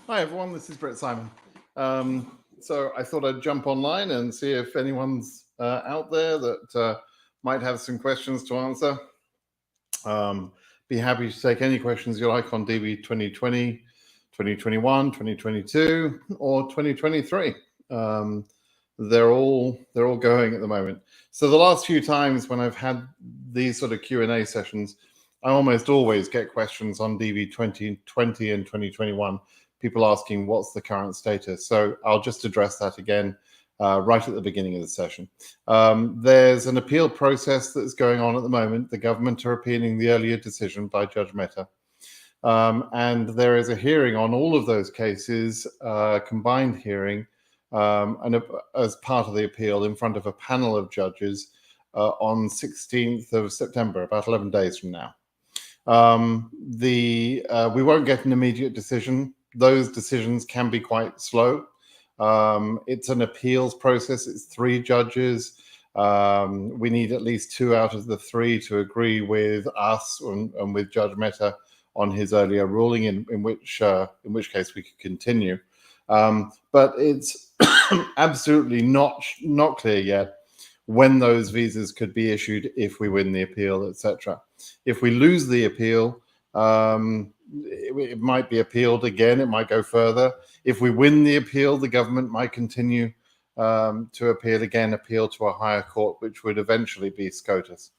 Hi everyone, this is Brett Simon. So I thought I'd jump online and see if anyone's out there that might have some questions to answer. Be happy to take any questions you like on DV 2020, 2021, 2022, or 2023. They're all going at the moment. So the last few times when I've had these sort of Q&A sessions, I almost always get questions on DV 2020 and 2021. People asking what's the current status. So I'll just address that again right at the beginning of the session. There's an appeal process that's going on at the moment. The government are appealing the earlier decision by Judge Mehta. And there is a hearing on all of those cases, combined hearing, and as part of the appeal in front of a panel of judges on 16th of September, about 11 days from now. We won't get an immediate decision. Those decisions can be quite slow. It's an appeals process. It's 3 judges. We need at least 2 out of the 3 to agree with us and with Judge Mehta on his earlier ruling, in which case we could continue. But it's absolutely not clear yet when those visas could be issued if we win the appeal, etc. If we lose the appeal, it might be appealed again. It might go further. If we win the appeal, the government might continue to appeal again, appeal to a higher court, which would eventually be SCOTUS.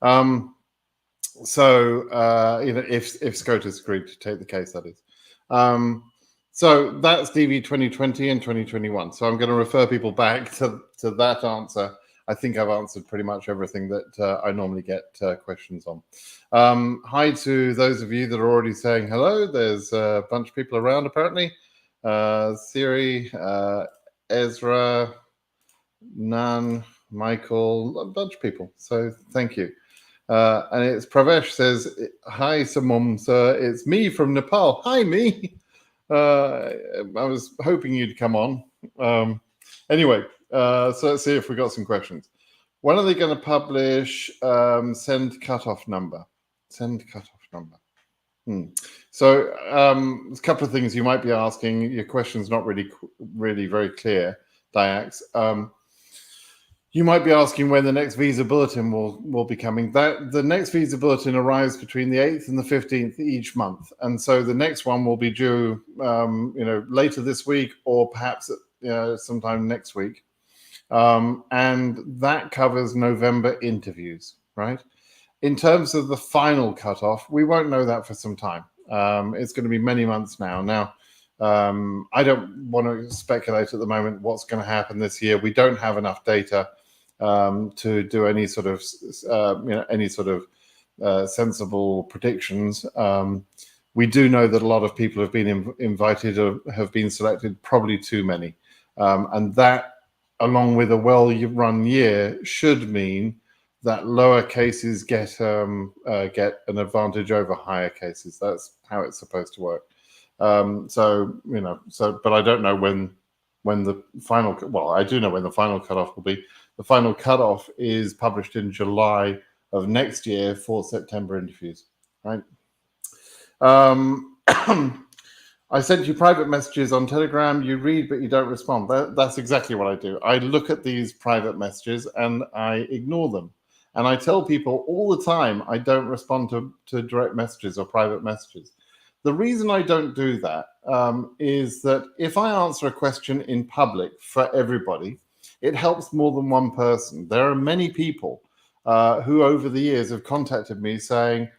If SCOTUS agreed to take the case, that is. So that's DV 2020 and 2021. So I'm going to refer people back to that answer. I think I've answered pretty much everything that I normally get questions on. Hi to those of you that are already saying hello. There's a bunch of people around apparently. Siri, Ezra, Nan, Michael, a bunch of people. So thank you. And it's Pravesh says, hi Samom sir, it's me from Nepal. Hi me. I was hoping you'd come on. Anyway. So let's see if we got some questions. When are they going to publish send cutoff number? Send cutoff number. So there's a couple of things you might be asking. Your question's not really very clear, Diax. You might be asking when the next visa bulletin will be coming. The next visa bulletin arrives between the 8th and the 15th each month, and so the next one will be due, later this week or perhaps sometime next week. And that covers November interviews, right? In terms of the final cutoff, we won't know that for some time. It's going to be many months now. Now, I don't want to speculate at the moment what's going to happen this year. We don't have enough data to do any sort of, sensible predictions. We do know that a lot of people have been invited or have been selected, probably too many. And that, along with a well-run year, should mean that lower cases get an advantage over higher cases. That's how it's supposed to work. But I don't know when the final. Well, I do know when the final cutoff will be. The final cutoff is published in July of next year for September interviews, right? I sent you private messages on Telegram. You read, but you don't respond. That's exactly what I do. I look at these private messages and I ignore them. And I tell people all the time I don't respond to direct messages or private messages. The reason I don't do that is that if I answer a question in public for everybody, it helps more than one person. There are many people who over the years have contacted me saying,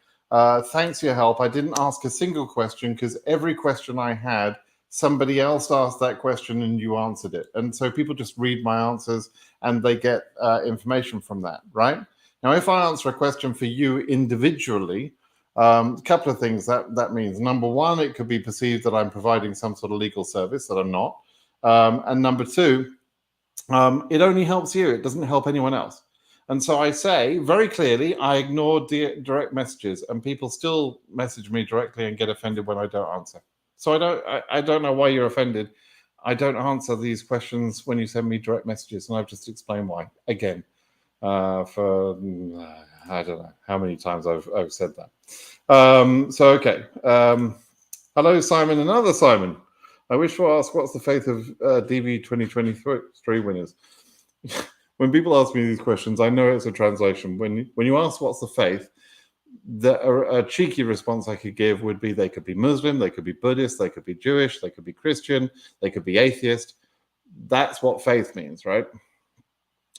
thanks for your help. I didn't ask a single question because every question I had, somebody else asked that question and you answered it. And so people just read my answers and they get information from that, right? Now, if I answer a question for you individually, a couple of things that means. Number one, it could be perceived that I'm providing some sort of legal service that I'm not. And number two, it only helps you. It doesn't help anyone else. And so I say very clearly, I ignore direct messages, and people still message me directly and get offended when I don't answer. So I don't know why you're offended. I don't answer these questions when you send me direct messages, and I've just explained why again. For I don't know how many times I've said that. Okay. Hello, Simon. Another Simon. I wish to ask, what's the faith of DV2023 winners? When people ask me these questions, I know it's a translation. When you ask what's the faith, a cheeky response I could give would be they could be Muslim, they could be Buddhist, they could be Jewish, they could be Christian, they could be atheist. That's what faith means, right?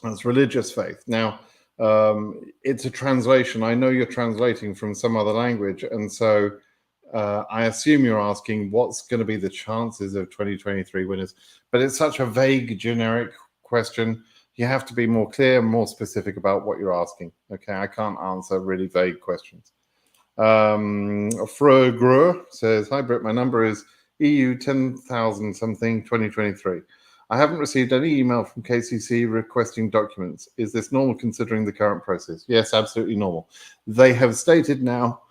That's religious faith. Now, it's a translation. I know you're translating from some other language, and so I assume you're asking what's going to be the chances of 2023 winners, but it's such a vague, generic question. You have to be more clear and more specific about what you're asking. Okay, I can't answer really vague questions. Frogru says, "Hi Britt, my number is EU 10,000 something 2023. I haven't received any email from KCC requesting documents. Is this normal considering the current process?" Yes, absolutely normal. They have stated now,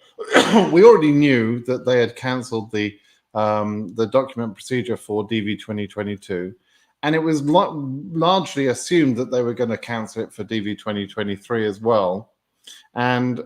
we already knew that they had cancelled the document procedure for DV 2022, and it was largely assumed that they were going to cancel it for DV 2023 as well. And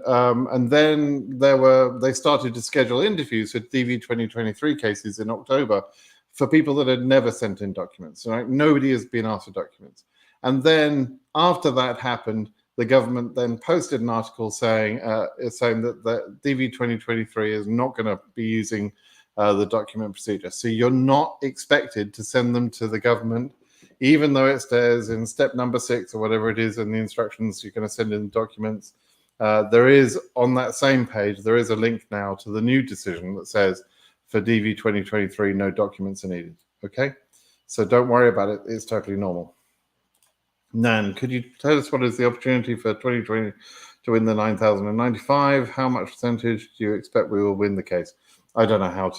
then they started to schedule interviews for DV 2023 cases in October for people that had never sent in documents. Right? Nobody has been asked for documents. And then after that happened, the government then posted an article saying that the DV 2023 is not going to be using the document procedure. So you're not expected to send them to the government, even though it says in step number 6 or whatever it is in the instructions you're going to send in documents. There is, on that same page, there is a link now to the new decision that says for DV 2023, no documents are needed. Okay, so don't worry about it. It's totally normal. Nan, could you tell us what is the opportunity for 2020 to win the 9,095? How much percentage do you expect we will win the case? I don't know how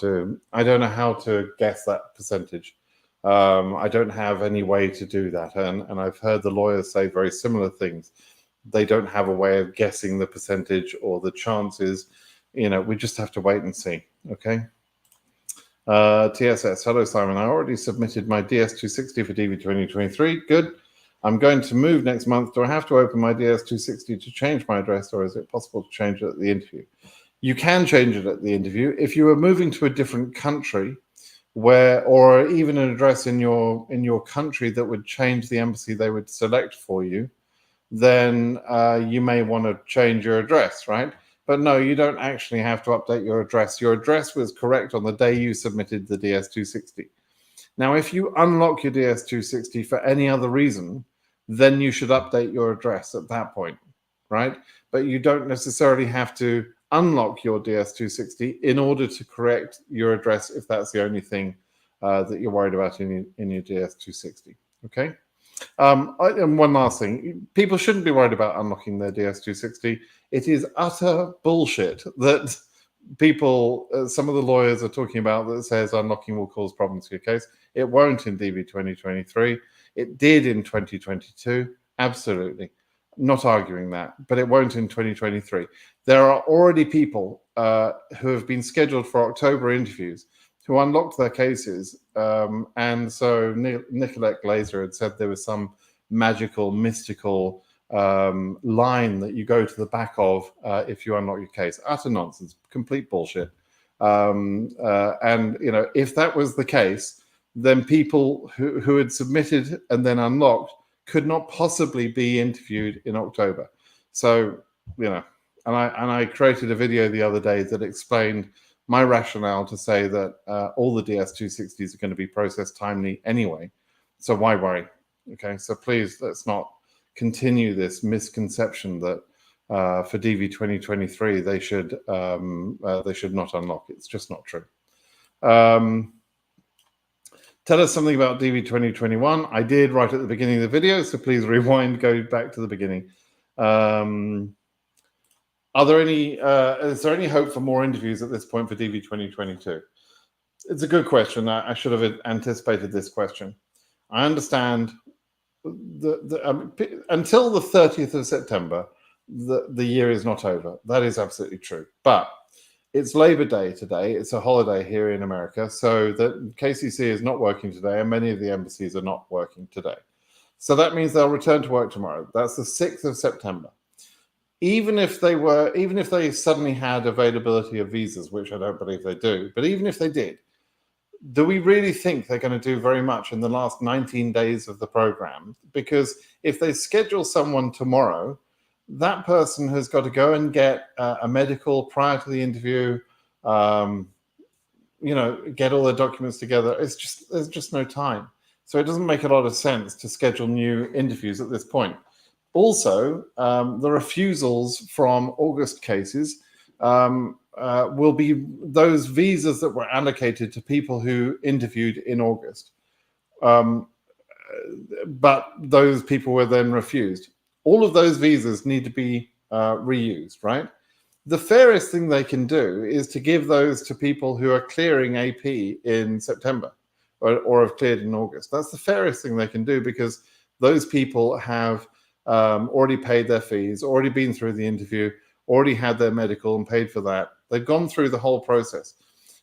to guess that percentage. I don't have any way to do that, and I've heard the lawyers say very similar things. They don't have a way of guessing the percentage or the chances. We just have to wait and see. Okay. TSS, hello Simon. I already submitted my DS260 for DV 2023. Good. I'm going to move next month. Do I have to open my DS260 to change my address, or is it possible to change it at the interview? You can change it at the interview. If you are moving to a different country, or even an address in your country that would change the embassy they would select for you, then you may want to change your address, right? But no, you don't actually have to update your address. Your address was correct on the day you submitted the DS260. Now, if you unlock your DS260 for any other reason, then you should update your address at that point, right? But you don't necessarily have to unlock your DS260 in order to correct your address if that's the only thing that you're worried about in your DS260, okay? And one last thing, people shouldn't be worried about unlocking their DS260. It is utter bullshit that people, some of the lawyers are talking about that says unlocking will cause problems to your case. It won't in DV 2023. It did in 2022, absolutely. Not arguing that, but it won't in 2023. There are already people who have been scheduled for October interviews who unlocked their cases. And so Nicolette Glazer had said there was some magical, mystical line that you go to the back of if you unlock your case. Utter nonsense, complete bullshit. And, if that was the case, then people who had submitted and then unlocked could not possibly be interviewed in October. So, and I created a video the other day that explained my rationale to say that all the DS260s are going to be processed timely anyway. So why worry? Okay, so please let's not continue this misconception that for DV 2023 they should not unlock. It's just not true. Tell us something about DV 2021. I did right at the beginning of the video, so please rewind, go back to the beginning. Is there any hope for more interviews at this point for DV 2022? It's a good question. I should have anticipated this question. I understand until the 30th of September, the year is not over. That is absolutely true. But it's Labor Day today. It's a holiday here in America. So the KCC is not working today, and many of the embassies are not working today. So that means they'll return to work tomorrow. That's the 6th of September. Even if they suddenly had availability of visas, which I don't believe they do, but even if they did, do we really think they're going to do very much in the last 19 days of the program? Because if they schedule someone tomorrow, that person has got to go and get a medical prior to the interview, get all the documents together. There's just no time. So it doesn't make a lot of sense to schedule new interviews at this point. Also, the refusals from August cases will be those visas that were allocated to people who interviewed in August. But those people were then refused. All of those visas need to be reused, right? The fairest thing they can do is to give those to people who are clearing AP in September or have cleared in August. That's the fairest thing they can do, because those people have already paid their fees, already been through the interview, already had their medical and paid for that. They've gone through the whole process.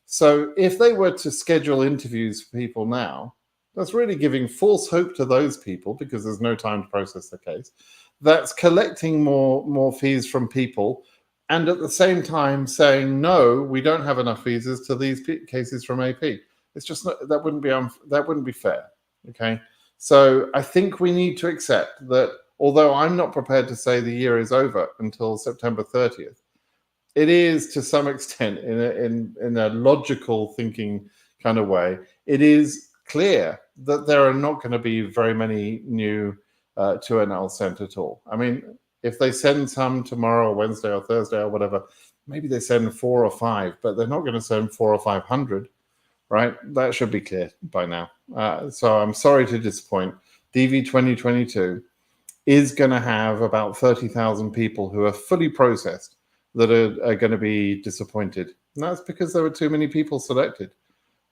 So if they were to schedule interviews for people now, that's really giving false hope to those people, because there's no time to process the case. That's collecting more fees from people, and at the same time saying, no, we don't have enough visas to these cases from AP. It's just not, that wouldn't be fair. Okay, so I think we need to accept that, although I'm not prepared to say the year is over until September 30th, it is to some extent, in a logical thinking kind of way, it is clear that there are not going to be very many new 2NL sent at all. I mean, if they send some tomorrow or Wednesday or Thursday or whatever, maybe they send 4 or 5, but they're not going to send 400 or 500, right? That should be clear by now. So I'm sorry to disappoint. DV 2022 is going to have about 30,000 people who are fully processed that are going to be disappointed. And that's because there were too many people selected.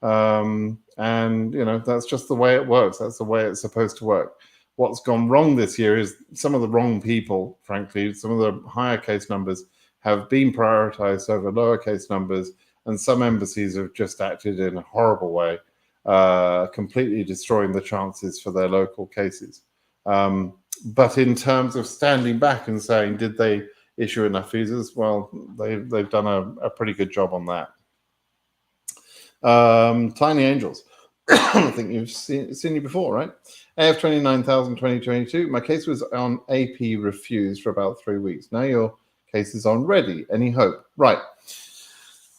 And, that's just the way it works. That's the way it's supposed to work. What's gone wrong this year is some of the wrong people, frankly. Some of the higher case numbers have been prioritized over lower case numbers, and some embassies have just acted in a horrible way, completely destroying the chances for their local cases. But in terms of standing back and saying, did they issue enough visas? Well, they've done a pretty good job on that. Tiny Angels. I think you've seen you before, right? AF 29,000 2022. My case was on AP refused for about 3 weeks. Now your case is on ready. Any hope? Right.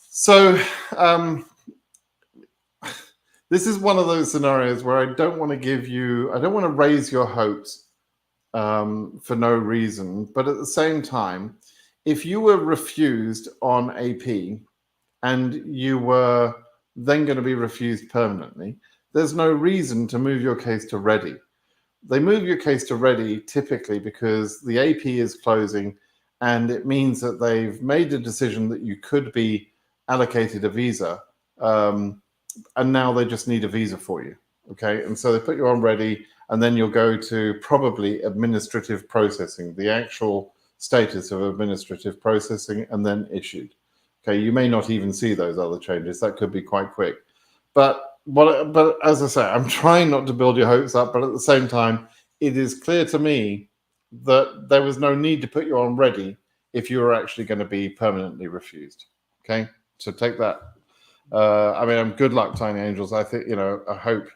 So this is one of those scenarios where I don't want to raise your hopes for no reason. But at the same time, if you were refused on AP and you were then going to be refused permanently, there's no reason to move your case to ready. They move your case to ready typically because the AP is closing, and it means that they've made a decision that you could be allocated a visa, and now they just need a visa for you. Okay, and so they put you on ready, and then you'll go to probably administrative processing, the actual status of administrative processing, and then issued. Okay, you may not even see those other changes. That could be quite quick. But as I say, I'm trying not to build your hopes up, but at the same time, it is clear to me that there was no need to put you on ready if you were actually going to be permanently refused. Okay, so take that. Good luck, Tiny Angels. I think, I hope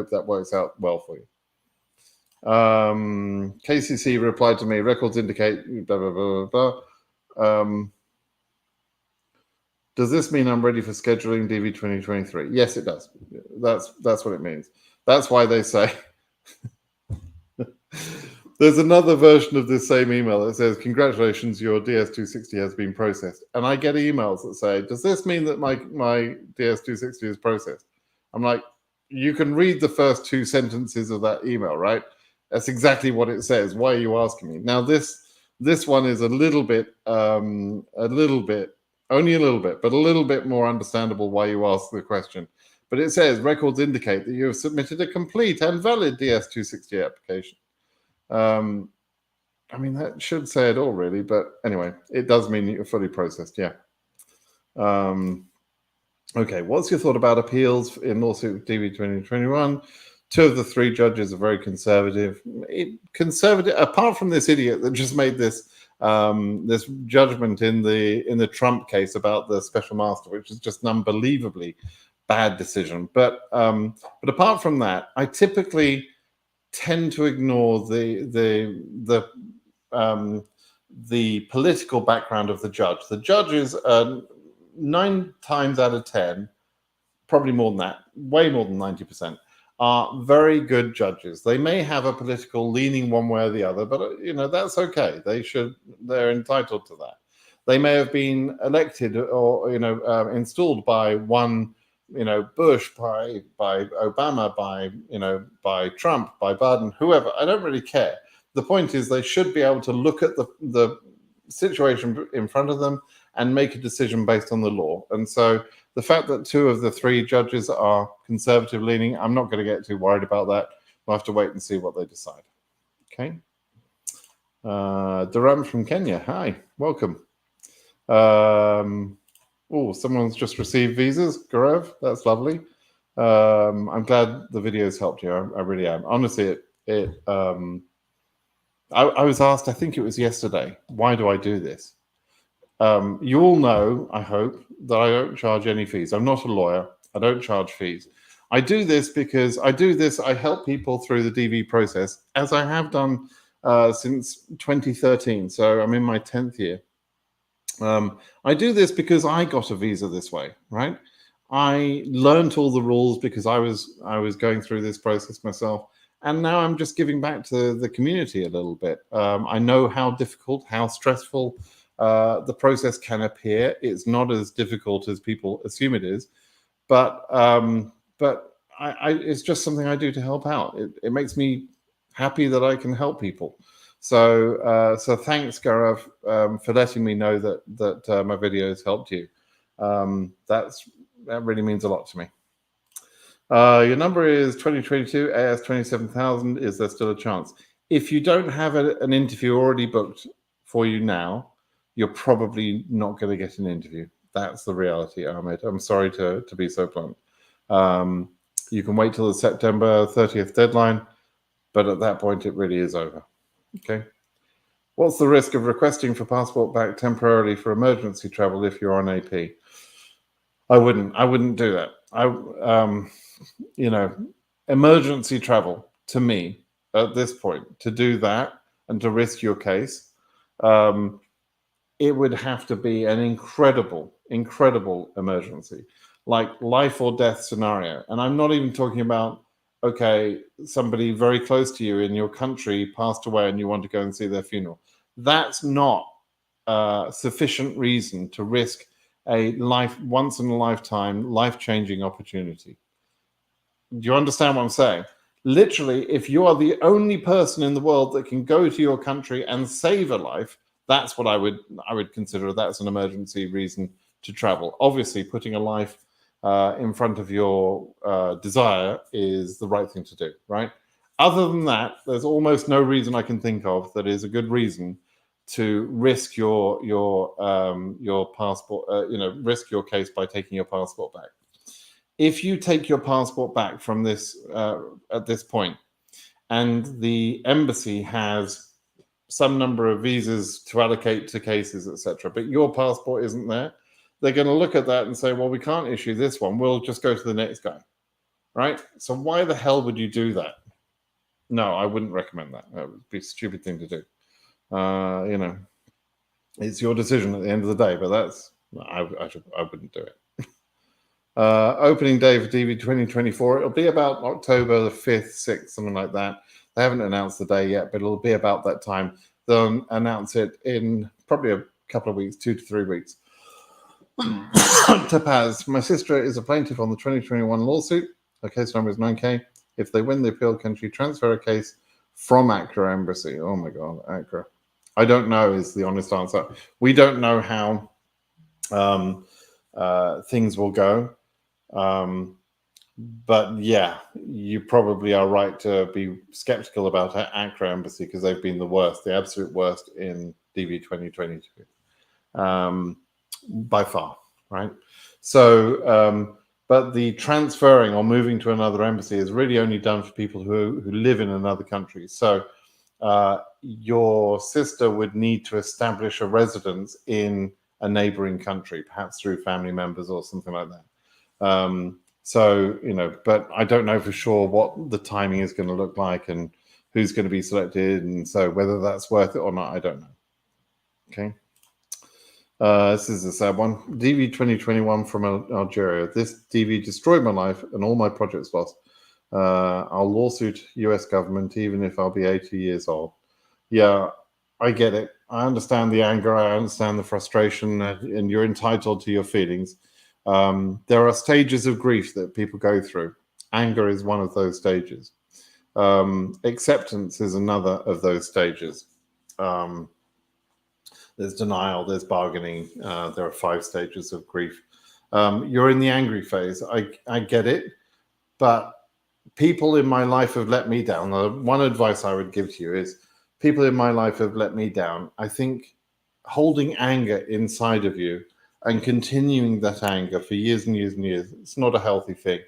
that works out well for you. KCC replied to me, records indicate blah, blah, blah, blah, blah. Does this mean I'm ready for scheduling DV 2023? Yes, it does. That's what it means. That's why they say. There's another version of this same email that says, congratulations, your DS260 has been processed. And I get emails that say, does this mean that my DS260 is processed? I'm like, you can read the first 2 sentences of that email, right? That's exactly what it says. Why are you asking me? Now, this one is a little bit, only a little bit, but a little bit more understandable why you asked the question. But it says, records indicate that you have submitted a complete and valid DS260 application. That should say it all, really. But anyway, it does mean that you're fully processed, yeah. Okay, what's your thought about appeals in lawsuit DV 2021? 2 of the 3 judges are very conservative. Apart from this idiot that just made this this judgment in the Trump case about the special master, which is just unbelievably bad decision. But apart from that, I typically tend to ignore the political background of the judge. The judge is 9 times out of 10, probably more than that, way more than 90%, are very good judges. They may have a political leaning one way or the other, but that's okay. They're entitled to that. They may have been elected or installed by one, Bush, by Obama, by Trump, by Biden, whoever. I don't really care. The point is, they should be able to look at the situation in front of them and make a decision based on the law. And so the fact that 2 of the 3 judges are conservative leaning, I'm not going to get too worried about that. We'll have to wait and see what they decide. Okay. Duram from Kenya. Hi, welcome. Someone's just received visas. Gaurav, that's lovely. I'm glad the videos helped you. I really am. Honestly, I was asked, I think it was yesterday, why do I do this? You all know, I hope, that I don't charge any fees. I'm not a lawyer. I don't charge fees. I do this because I help people through the DV process, as I have done since 2013. So I'm in my 10th year. I do this because I got a visa this way, right? I learned all the rules because I was going through this process myself. And now I'm just giving back to the community a little bit. I know how difficult, how stressful the process can appear. It's not as difficult as people assume it is, but it's just something I do to help out. It makes me happy that I can help people. So thanks, Gaurav, for letting me know that my videos helped you. That really means a lot to me. Your number is 2022 AS 27,000. Is there still a chance? If you don't have an interview already booked for you now, you're probably not going to get an interview. That's the reality, Ahmed. I'm sorry to be so blunt. You can wait till the September 30th deadline, but at that point, it really is over. Okay. What's the risk of requesting for passport back temporarily for emergency travel if you're on AP? I wouldn't do that. Emergency travel, to me, at this point, to do that and to risk your case, it would have to be an incredible emergency, like life or death scenario. And I'm not even talking about, okay, somebody very close to you in your country passed away and you want to go and see their funeral. That's not sufficient reason to risk a once in a lifetime, life-changing opportunity. Do you understand what I'm saying? Literally, if you are the only person in the world that can go to your country and save a life, that's what I would consider. That's an emergency reason to travel. Obviously, putting a life in front of your desire is the right thing to do, right? Other than that, there's almost no reason I can think of that is a good reason to risk your passport, risk your case by taking your passport back. If you take your passport back from this at this point, and the embassy has some number of visas to allocate to cases, etc., but your passport isn't there, they're going to look at that and say, well, we can't issue this one. We'll just go to the next guy, right? So why the hell would you do that? No, I wouldn't recommend that. That would be a stupid thing to do. It's your decision at the end of the day, but I wouldn't do it. Opening day for DV 2024, it'll be about October the 5th, 6th, something like that. They haven't announced the day yet, but it'll be about that time. They'll announce it in probably a couple of weeks, 2 to 3 weeks. Tapaz, my sister is a plaintiff on the 2021 lawsuit. Her case number is 9K. If they win the appeal, can she transfer a case from Accra Embassy? Oh my God, Accra. I don't know is the honest answer. We don't know how things will go. But yeah, you probably are right to be skeptical about Accra Embassy because they've been the worst, the absolute worst in DV 2022 by far, right? So, but the transferring or moving to another embassy is really only done for people who live in another country. So your sister would need to establish a residence in a neighboring country, perhaps through family members or something like that. So, but I don't know for sure what the timing is going to look like and who's going to be selected. And so whether that's worth it or not, I don't know. Okay. This is a sad one. DV 2021 from Algeria. This DV destroyed my life and all my projects lost. I'll lawsuit US government even if I'll be 80 years old. Yeah, I get it. I understand the anger. I understand the frustration, and you're entitled to your feelings. There are stages of grief that people go through. Anger is one of those stages. Acceptance is another of those stages. There's denial, there's bargaining. There are 5 stages of grief. You're in the angry phase. I get it, but people in my life have let me down. The one advice I would give to you is people in my life have let me down. I think holding anger inside of you and continuing that anger for years and years and years, it's not a healthy thing.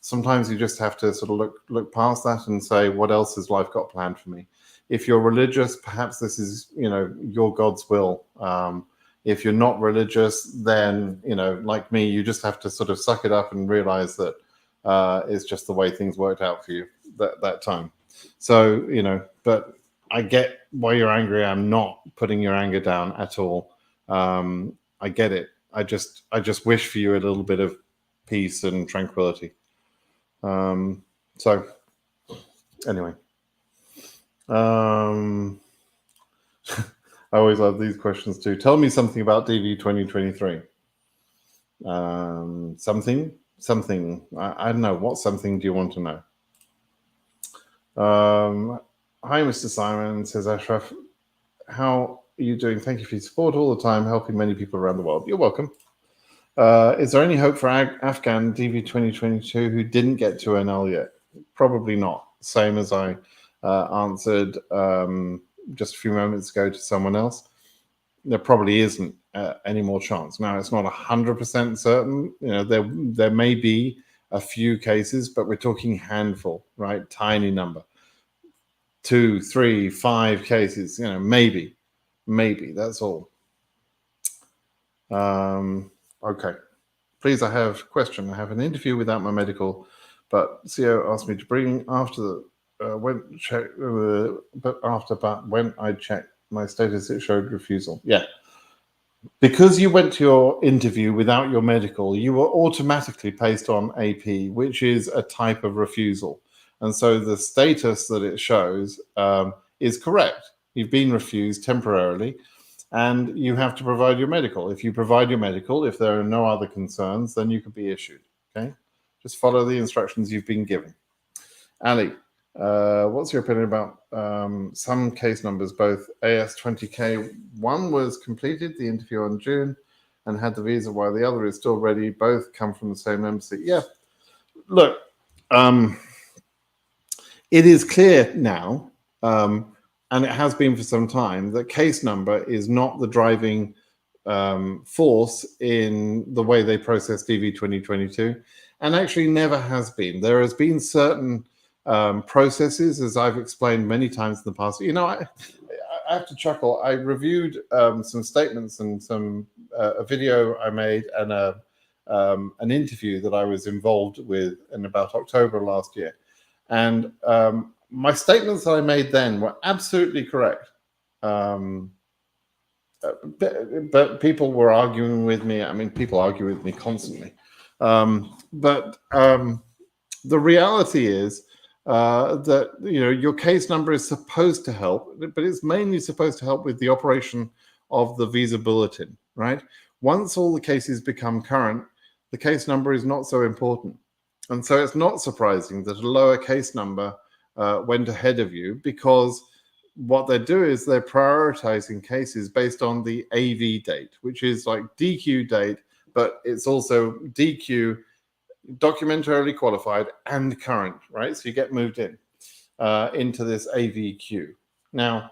Sometimes you just have to sort of look past that and say, what else has life got planned for me? If you're religious, perhaps this is, your God's will. If you're not religious, then, like me, you just have to sort of suck it up and realize that it's just the way things worked out for you that time. So, but I get why you're angry. I'm not putting your anger down at all. I get it. I just wish for you a little bit of peace and tranquility. So anyway, I always love these questions too. Tell me something about DV 2023. Something. I don't know. What something do you want to know? Hi, Mr. Simon, says Ashraf. How are you doing? Thank you for your support all the time, helping many people around the world. You're welcome. Is there any hope for Afghan DV 2022 who didn't get to NL yet? Probably not. Same as I answered just a few moments ago to someone else. There probably isn't any more chance. Now, it's not 100% certain. There may be a few cases, but we're talking handful, right? Tiny number. 2, 3, 5 cases, maybe, that's all. Okay. Please, I have a question. I have an interview without my medical, but CO asked me to bring after when I checked my status, it showed refusal. Yeah. Because you went to your interview without your medical, you were automatically placed on AP, which is a type of refusal. And so the status that it shows is correct. You've been refused temporarily, and you have to provide your medical. If you provide your medical, if there are no other concerns, then you could be issued. Okay, just follow the instructions you've been given. Ali, what's your opinion about some case numbers? Both AS20K, one was completed, the interview on June, and had the visa, while the other is still ready. Both come from the same embassy. Yeah, look, it is clear now, and it has been for some time, that case number is not the driving force in the way they process DV 2022, and actually never has been. There has been certain processes, as I've explained many times in the past. I have to chuckle. I reviewed some statements and a video I made and an interview that I was involved with in about October last year. And my statements that I made then were absolutely correct. But people were arguing with me. I mean, people argue with me constantly. But the reality is that, your case number is supposed to help, but it's mainly supposed to help with the operation of the visa bulletin, right? Once all the cases become current, the case number is not so important. And so it's not surprising that a lower case number went ahead of you, because what they do is they're prioritizing cases based on the AV date, which is like DQ date, but it's also DQ, documentarily qualified, and current, right? So you get moved into this AV queue. Now,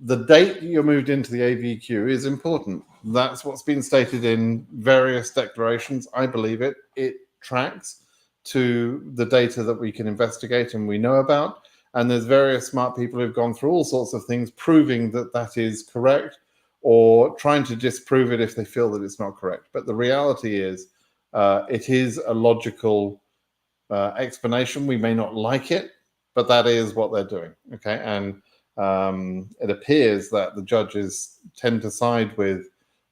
the date you're moved into the AV queue is important. That's what's been stated in various declarations. I believe it. It tracks to the data that we can investigate and we know about. And there's various smart people who've gone through all sorts of things proving that that is correct, or trying to disprove it if they feel that it's not correct. But the reality is it is a logical explanation. We may not like it, but that is what they're doing. Okay, and it appears that the judges tend to side with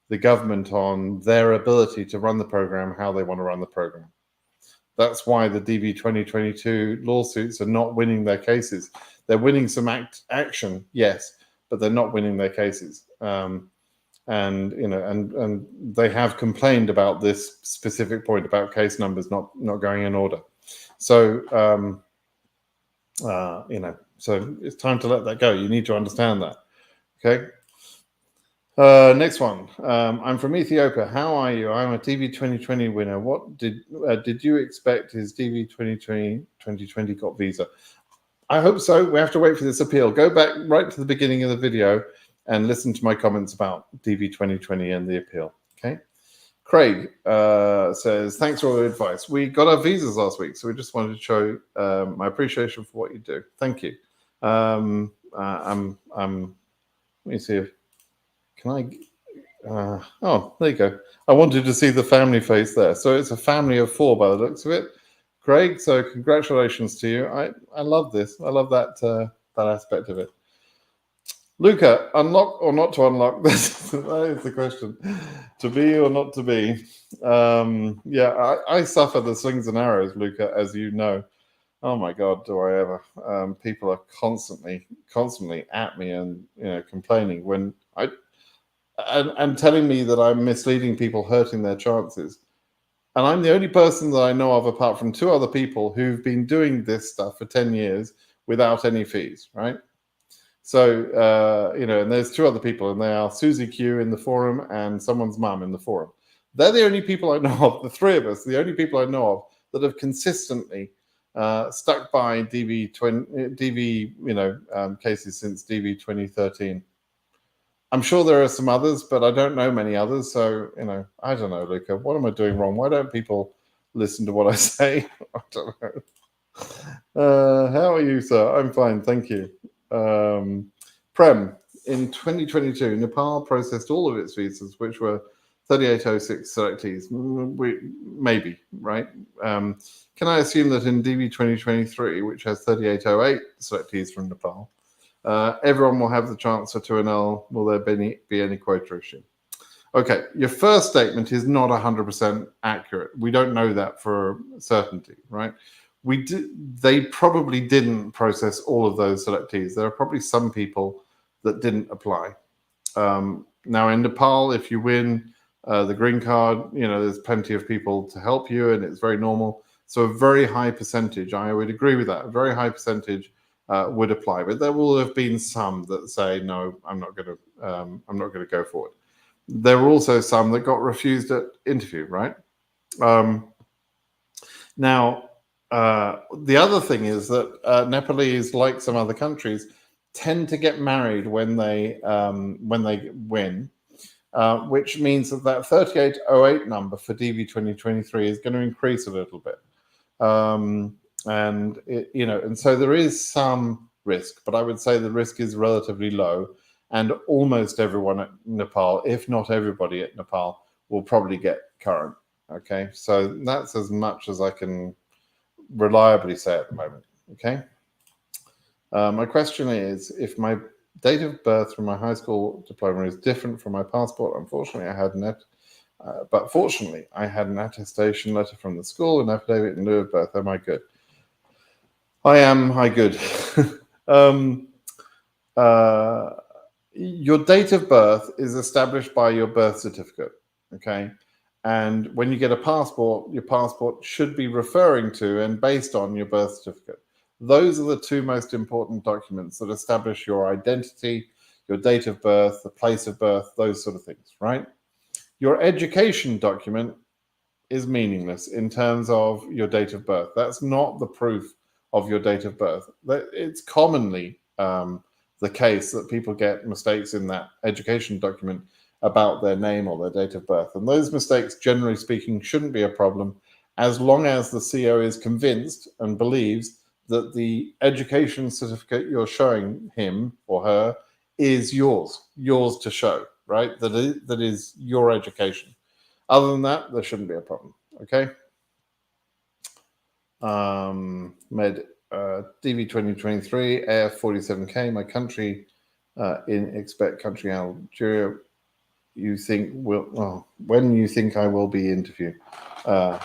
the government on their ability to run the program, how they want to run the program. That's why the DV2022 lawsuits are not winning their cases. They're winning some action, yes, but they're not winning their cases. And they have complained about this specific point about case numbers not going in order. So so it's time to let that go. You need to understand that. Okay. Next one. I'm from Ethiopia. How are you? I'm a DV2020 winner. What did you expect? His DV2020 got visa? I hope so. We have to wait for this appeal. Go back right to the beginning of the video and listen to my comments about DV2020 and the appeal. Okay. Craig says, thanks for all the advice. We got our visas last week, so we just wanted to show my appreciation for what you do. Thank you. Let me see if can I. Oh, there you go. I wanted to see the family face there. So it's a family of 4 by the looks of it. Craig, so congratulations to you. I love this. I love that aspect of it. Luca, unlock or not to unlock? That is the question. To be or not to be? Yeah, I suffer the slings and arrows, Luca, as you know. Oh my God, do I ever? People are constantly at me and complaining when and telling me that I'm misleading people, hurting their chances. And I'm the only person that I know of, apart from 2 other people, who've been doing this stuff for 10 years without any fees, right? So, and there's 2 other people, and they are Susie Q in the forum and someone's mum in the forum. They're the only people I know of, the 3 of us, the only people I know of that have consistently stuck by DV cases since DV 2013. I'm sure there are some others, but I don't know many others. So, I don't know, Luca. What am I doing wrong? Why don't people listen to what I say? I don't know. How are you, sir? I'm fine, thank you. Prem, in 2022, Nepal processed all of its visas, which were 3806 selectees. Maybe, right? Can I assume that in DV 2023, which has 3808 selectees from Nepal, everyone will have the chance for 2NL? Will there be any quota issue? Okay, your first statement is not 100% accurate. We don't know that for certainty, right? They probably didn't process all of those selectees. There are probably some people that didn't apply. Now in Nepal, if you win the green card, there's plenty of people to help you, and it's very normal. So a very high percentage, I would agree with that, a very high percentage would apply, but there will have been some that say, no, I'm not going to go forward. There were also some that got refused at interview, right? Now, the other thing is that Nepalese, like some other countries, tend to get married when they win, which means that 3808 number for DV 2023 is going to increase a little bit. And so there is some risk, but I would say the risk is relatively low, and almost everyone at Nepal, if not everybody at Nepal, will probably get current. Okay, so that's as much as I can reliably say at the moment. Okay, my question is, if my date of birth from my high school diploma is different from my passport, unfortunately but fortunately I had an attestation letter from the school, an affidavit in lieu of birth. Am I good? I am good. Your date of birth is established by your birth certificate, okay? And when you get a passport, your passport should be referring to and based on your birth certificate. Those are the 2 most important documents that establish your identity, your date of birth, the place of birth, those sort of things, right? Your education document is meaningless in terms of your date of birth. That's not the proof of your date of birth. It's commonly the case that people get mistakes in that education document about their name or their date of birth. And those mistakes, generally speaking, shouldn't be a problem as long as the CO is convinced and believes that the education certificate you're showing him or her is yours to show, right? That is your education. Other than that, there shouldn't be a problem, okay? Med DV2023 AF47K. My country in expect country Algeria. You think when you think I will be interviewed? I'm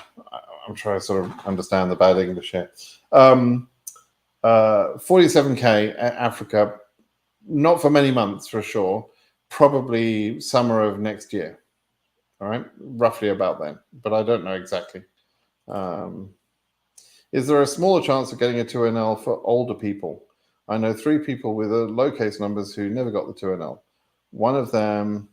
trying to sort of understand the bad English here. 47K Africa, not for many months for sure. Probably summer of next year. All right, roughly about then, but I don't know exactly. Is there a smaller chance of getting a 2NL for older people? I know 3 people with low case numbers who never got the 2NL. One of them,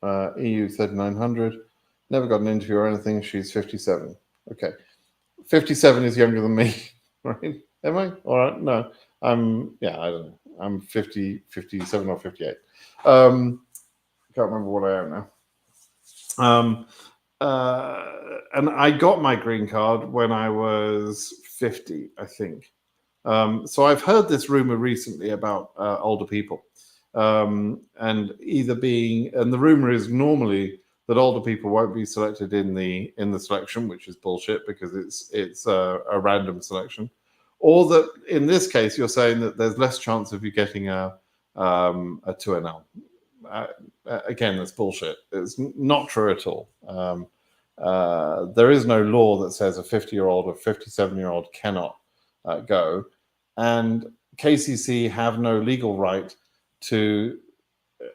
EU 3900, never got an interview or anything. She's 57. Okay. 57 is younger than me, right? Am I? All right. No, I don't know. I'm 50, 57 or 58. Can't remember what I am now. And I got my green card when I was 50, I think. So I've heard this rumor recently about older people, and the rumor is normally that older people won't be selected in the selection, which is bullshit because it's a random selection, or that in this case you're saying that there's less chance of you getting a 2NL. Again, that's bullshit. It's not true at all. There is no law that says a 50-year-old or 57-year-old cannot go, and KCC have no legal right to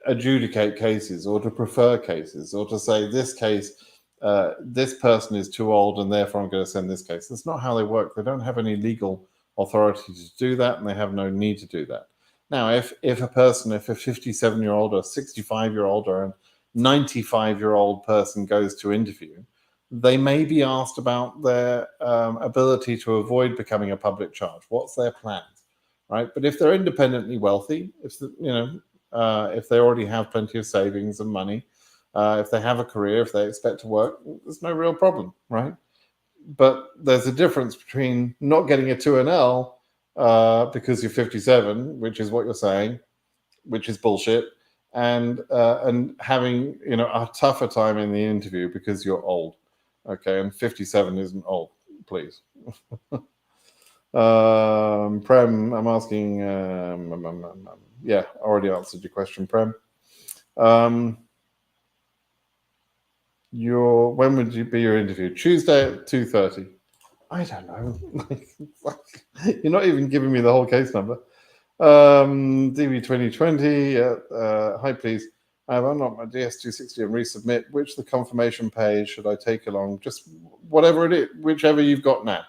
adjudicate cases or to prefer cases or to say this case, this person is too old and therefore I'm going to send this case. That's not how they work. They don't have any legal authority to do that, and they have no need to do that. Now, if a 57-year-old or 65-year-old or a 95-year-old person goes to interview, they may be asked about their ability to avoid becoming a public charge. What's their plans, right? But if they're independently wealthy, if they already have plenty of savings and money, if they have a career, if they expect to work, there's no real problem, right? But there's a difference between not getting a 2NL because you're 57, which is what you're saying, which is bullshit, and having a tougher time in the interview because you're old. Okay, and 57 isn't old, please. Prem, I'm asking. Yeah, I already answered your question, Prem. When would you be your interview? Tuesday at 2:30. I don't know. You're not even giving me the whole case number. DV2020. Hi, please. I have unlocked my DS260 and resubmit. Which the confirmation page should I take along? Just whatever it is, whichever you've got now.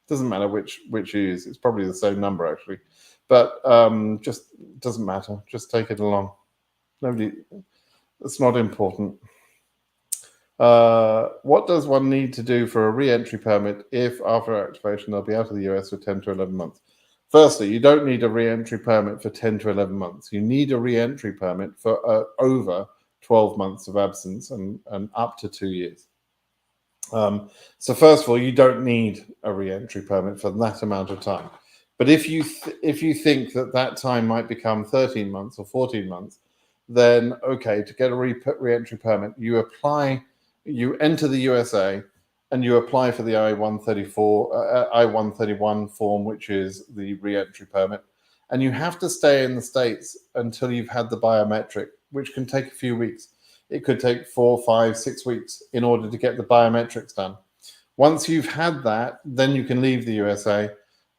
Doesn't matter which you use. It's probably the same number actually, but just doesn't matter. Just take it along. It's not important. What does one need to do for a re-entry permit if after activation they'll be out of the US for 10 to 11 months? Firstly, you don't need a re-entry permit for 10 to 11 months. You need a re-entry permit for over 12 months of absence and up to 2 years. So first of all, you don't need a re-entry permit for that amount of time. But if you think that time might become 13 months or 14 months, then okay, to get a re-entry permit, you enter the USA and you apply for the I-131 form, which is the re-entry permit. And you have to stay in the States until you've had the biometric, which can take a few weeks. It could take 4, 5, 6 weeks in order to get the biometrics done. Once you've had that, then you can leave the USA.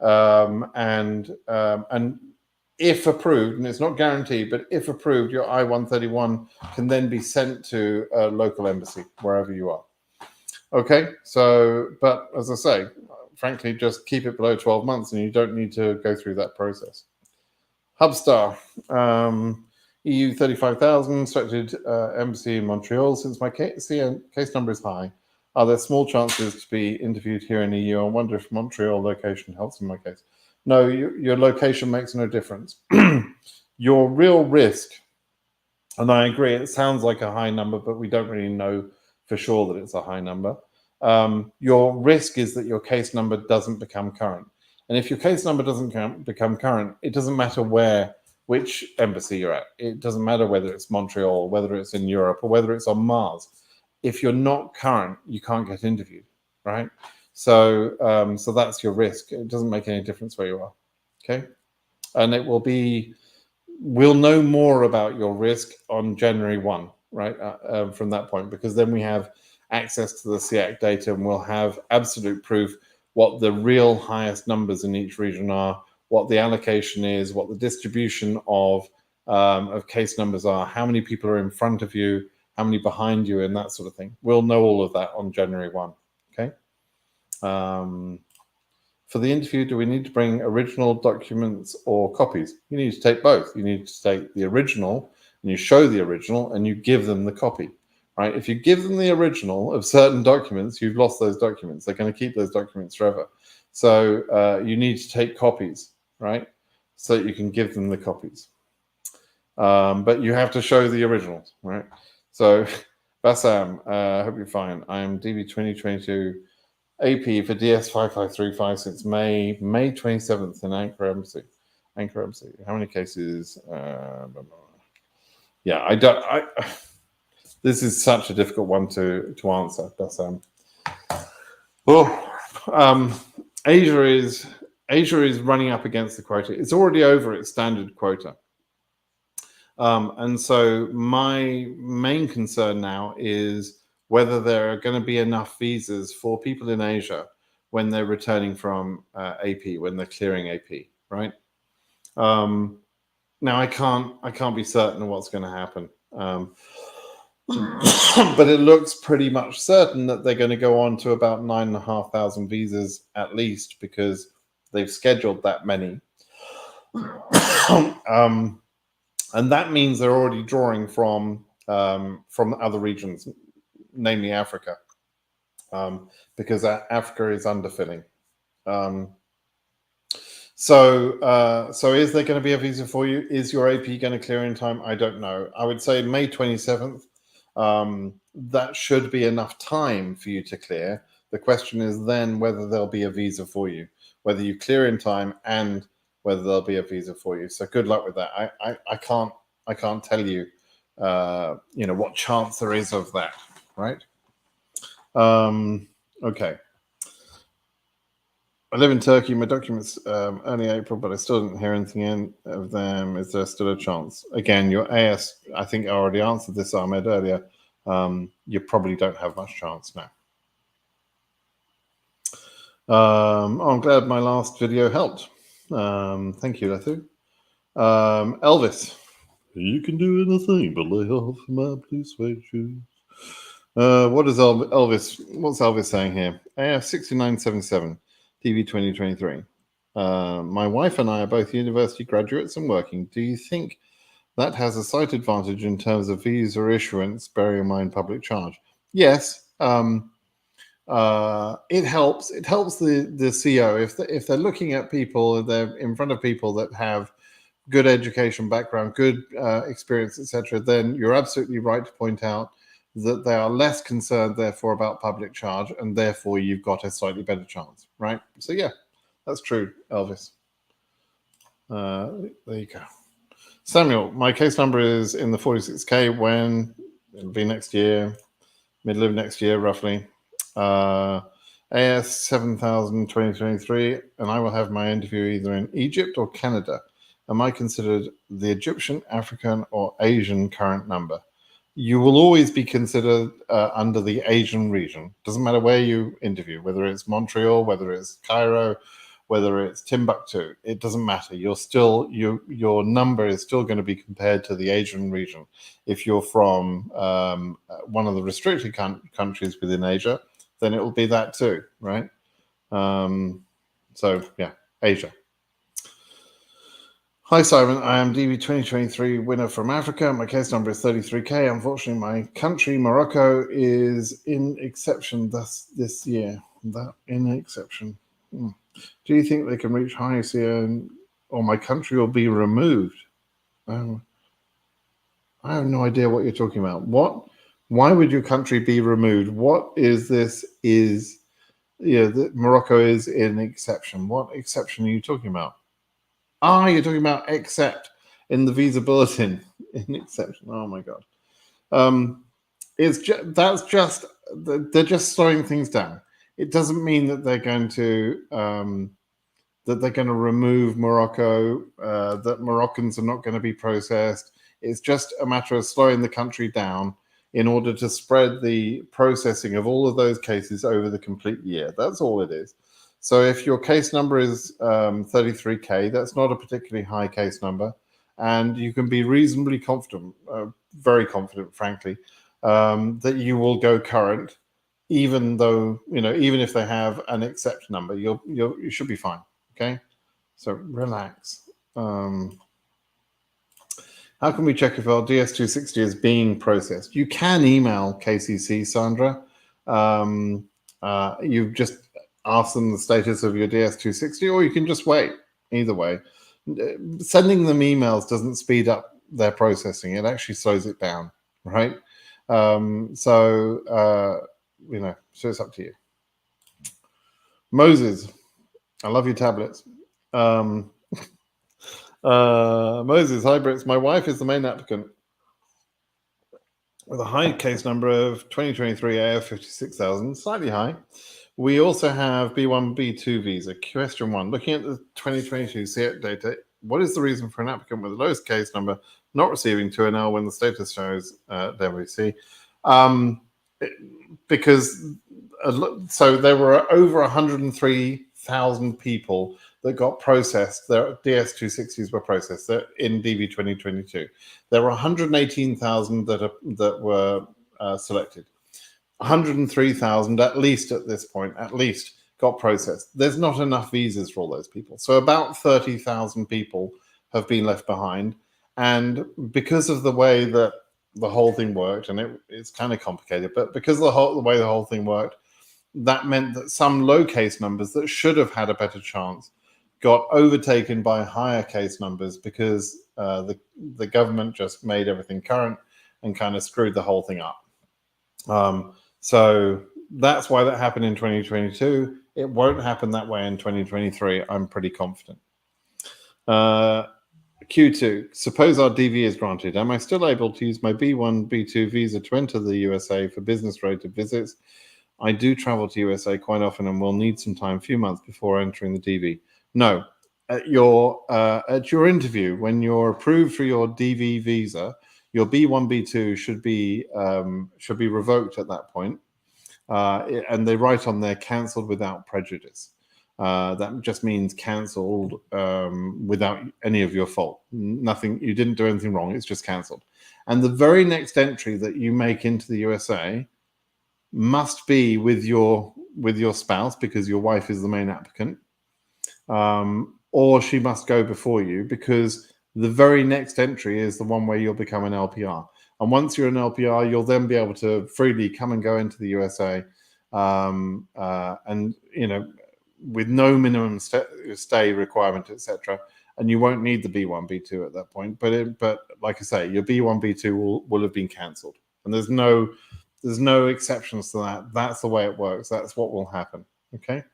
And if approved, and it's not guaranteed, but if approved, your I-131 can then be sent to a local embassy, wherever you are. Okay, so, but as I say, frankly, just keep it below 12 months and you don't need to go through that process. Hubstar, EU 35,000, selected embassy in Montreal. Since my case number is high, are there small chances to be interviewed here in the EU? I wonder if Montreal location helps in my case. No, your location makes no difference. Your real risk, and I agree, it sounds like a high number, but we don't really know for sure that it's a high number. Your risk is that your case number doesn't become current. And if your case number doesn't become current, it doesn't matter which embassy you're at. It doesn't matter whether it's Montreal, whether it's in Europe, or whether it's on Mars. If you're not current, you can't get interviewed, right? So so that's your risk. It doesn't make any difference where you are. Okay, and it will be. We'll know more about your risk on January 1, right? From that point, because then we have access to the SEAC data and we'll have absolute proof what the real highest numbers in each region are, what the allocation is, what the distribution of case numbers are, how many people are in front of you, how many behind you, and that sort of thing. We'll know all of that on January 1, okay? For the interview, do we need to bring original documents or copies? You need to take both. You need to take the original, and you show the original, and you give them the copy, right? If you give them the original of certain documents, you've lost those documents. They're going to keep those documents forever. So you need to take copies, right? So that you can give them the copies. But you have to show the originals, right? So, Bassam, I hope you're fine. I am DV2022 AP for DS55356 since May 27th in Anchor MC. How many cases? Yeah, I don't. This is such a difficult one to answer. But Asia is running up against the quota. It's already over its standard quota. And so my main concern now is whether there are going to be enough visas for people in Asia when they're returning from AP, when they're clearing AP, right? Now I can't be certain of what's going to happen, but it looks pretty much certain that they're going to go on to about 9,500 visas at least, because they've scheduled that many. And that means they're already drawing from other regions, namely Africa, because Africa is underfilling. So is there going to be a visa for you? Is your AP going to clear in time? I don't know. I would say May 27th. That should be enough time for you to clear. The question is then whether there'll be a visa for you, whether you clear in time and whether there'll be a visa for you. So good luck with that. I can't tell you, what chance there is of that, right? Okay. I live in Turkey. My documents early April, but I still didn't hear anything of them. Is there still a chance? Again, your AS, I think I already answered this, Ahmed, earlier. You probably don't have much chance now. I'm glad my last video helped. Thank you, Lethu. Elvis, you can do anything but lay off my blue suede shoes. What is Elvis? What's Elvis saying here? AF 6977, DV2023. My wife and I are both university graduates and working. Do you think that has a slight advantage in terms of visa issuance, bearing in mind public charge? Yes. It helps. It helps the CO if they're looking at people, they're in front of people that have good education background, good experience, etc. Then you're absolutely right to point out that they are less concerned, therefore, about public charge, and therefore you've got a slightly better chance, right? So yeah, that's true, Elvis. There you go. Samuel, my case number is in the 46K. When it'll be next year, middle of next year, roughly. AS 7000 2023, and I will have my interview either in Egypt or Canada. Am I considered the Egyptian, African, or Asian current number? You will always be considered under the Asian region. Doesn't matter where you interview, whether it's Montreal, whether it's Cairo, whether it's Timbuktu. It doesn't matter. You're still your number is still going to be compared to the Asian region. If you're from one of the restricted countries within Asia, then it will be that too, right? So yeah, Asia. Hi Simon, I am DV2023 winner from Africa. My case number is 33K. Unfortunately, my country, Morocco, is in exception this year. That in exception. Do you think they can reach highest here, or my country will be removed? I have no idea what you're talking about. What? Why would your country be removed? What is this? Morocco is in exception. What exception are you talking about? You're talking about except in the visa bulletin. In exception. Oh my God. They're just slowing things down. It doesn't mean that they're going to remove Morocco, that Moroccans are not going to be processed. It's just a matter of slowing the country down in order to spread the processing of all of those cases over the complete year. That's all it is. So if your case number is 33K, that's not a particularly high case number, and you can be reasonably confident, very confident, frankly, that you will go current, even though, even if they have an exception number, you should be fine. Okay, so relax. How can we check if our DS260 is being processed? You can email KCC, Sandra. You just ask them the status of your DS260, or you can just wait. Either way, sending them emails doesn't speed up their processing. It actually slows it down, right? So it's up to you. Moses, I love your tablets. Moses, hi Brits. My wife is the main applicant with a high case number of 2023 AF 56,000, slightly high. We also have B1, B2 visa. Question 1, looking at the 2022 CET data, what is the reason for an applicant with the lowest case number not receiving 2NL when the status shows WC? Because so there were over 103,000 people that got processed. Their DS260s were processed in DV 2022. There were 118,000 that were selected. 103,000 at least at this point, got processed. There's not enough visas for all those people. So about 30,000 people have been left behind. And because of the way that the whole thing worked, and it's kind of complicated, but because of the way the whole thing worked, that meant that some low case numbers that should have had a better chance got overtaken by higher case numbers because the government just made everything current and kind of screwed the whole thing up. So that's why that happened in 2022. It won't happen that way in 2023. I'm pretty confident. Q2, suppose our DV is granted. Am I still able to use my B1, B2 visa to enter the USA for business-related visits? I do travel to USA quite often and will need some time, a few months before entering the DV. No, at your interview, when you're approved for your DV visa, your B1, B2 should be revoked at that point, and they write on there cancelled without prejudice. That just means cancelled without any of your fault. Nothing, you didn't do anything wrong. It's just cancelled. And the very next entry that you make into the USA must be with your spouse, because your wife is the main applicant, or she must go before you, because the very next entry is the one where you'll become an LPR. And once you're an LPR, you'll then be able to freely come and go into the USA, and with no minimum stay requirement, etc. And you won't need the B1, B2 at that point. But like I say, your B1, B2 will have been cancelled, and there's no exceptions to that. That's the way it works. That's what will happen. Okay.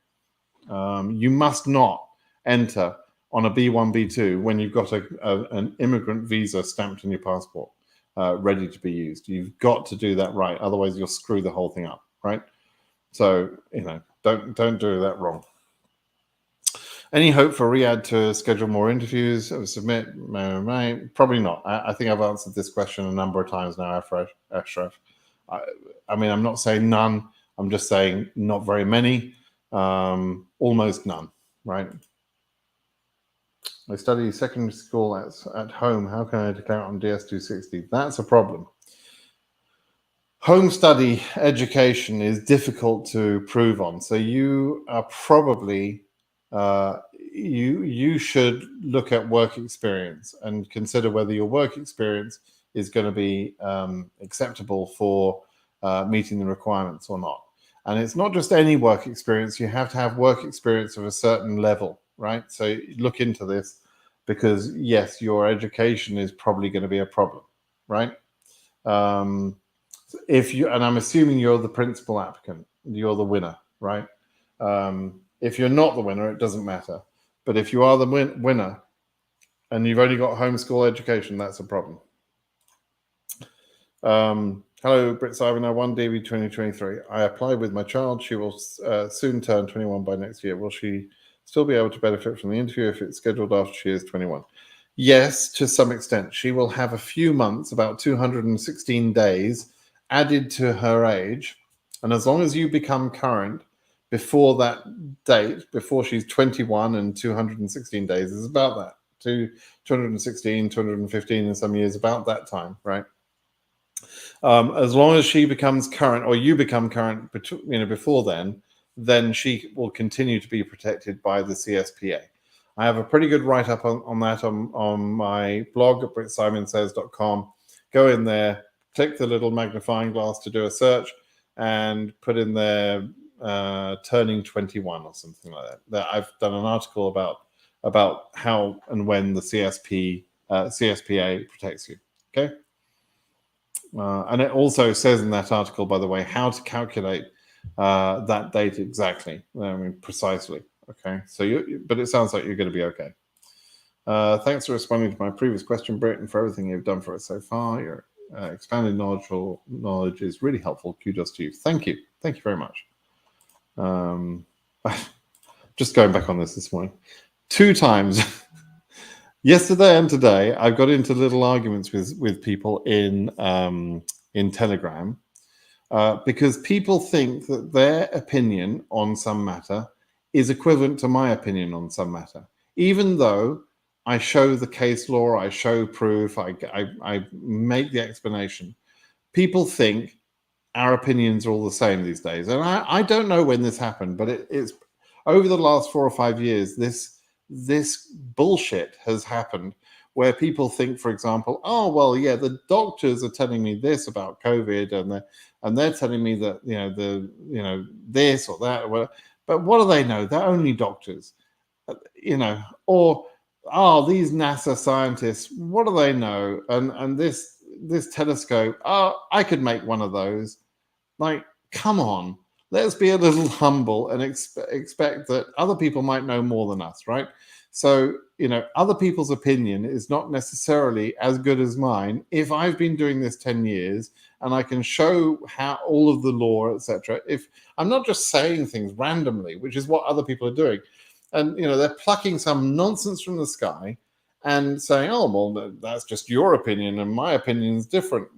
You must not enter on a B1, B2 when you've got an immigrant visa stamped in your passport, ready to be used. You've got to do that right. Otherwise, you'll screw the whole thing up, right? So, don't do that wrong. Any hope for Riyadh to schedule more interviews or submit? Probably not. I think I've answered this question a number of times now, Ashraf. I mean, I'm not saying none. I'm just saying not very many, almost none, right? I study secondary school at home. How can I declare on DS260? That's a problem. Home study education is difficult to prove on. So you are probably, you should look at work experience and consider whether your work experience is going to be acceptable for meeting the requirements or not. And it's not just any work experience. You have to have work experience of a certain level, right? So look into this, because yes, your education is probably going to be a problem, right? And I'm assuming you're the principal applicant, you're the winner, right? If you're not the winner, it doesn't matter. But if you are the winner and you've only got homeschool education, that's a problem. Hello, Brit Simon. I won DV2023. I applied with my child. She will soon turn 21 by next year. Will she still be able to benefit from the interview if it's scheduled after she is 21? Yes, to some extent. She will have a few months, about 216 days, added to her age. And as long as you become current before that date, before she's 21 and 216 days, is about that. 216, 215 in some years, about that time, right? As long as she becomes current, or you become current, before then she will continue to be protected by the CSPA. I have a pretty good write-up on that on my blog at britsimonsays.com. Go in there, click the little magnifying glass to do a search, and put in there turning 21 or something like that. I've done an article about how and when the CSPA protects you. Okay. And it also says in that article, by the way, how to calculate that date exactly, precisely. Okay, so but it sounds like you're going to be okay. Thanks for responding to my previous question, Britt, and for everything you've done for us so far. Your expanded knowledge is really helpful. Kudos to you. Thank you. Thank you very much. Just going back on this morning, 2 times. Yesterday and today, I've got into little arguments with people in Telegram because people think that their opinion on some matter is equivalent to my opinion on some matter, even though I show the case law, I show proof, I make the explanation. People think our opinions are all the same these days, and I don't know when this happened, but it's over the last 4 or 5 years. This bullshit has happened where people think, for example, oh, well, yeah, the doctors are telling me this about COVID, and they're telling me that, this or that, but what do they know? They're only doctors, or, oh, these NASA scientists, what do they know? And this telescope, oh, I could make one of those. Like, come on. Let's be a little humble and expect that other people might know more than us, right? So, other people's opinion is not necessarily as good as mine. If I've been doing this 10 years and I can show how all of the law, etc., if I'm not just saying things randomly, which is what other people are doing, and, they're plucking some nonsense from the sky and saying, oh, well, that's just your opinion and my opinion is different.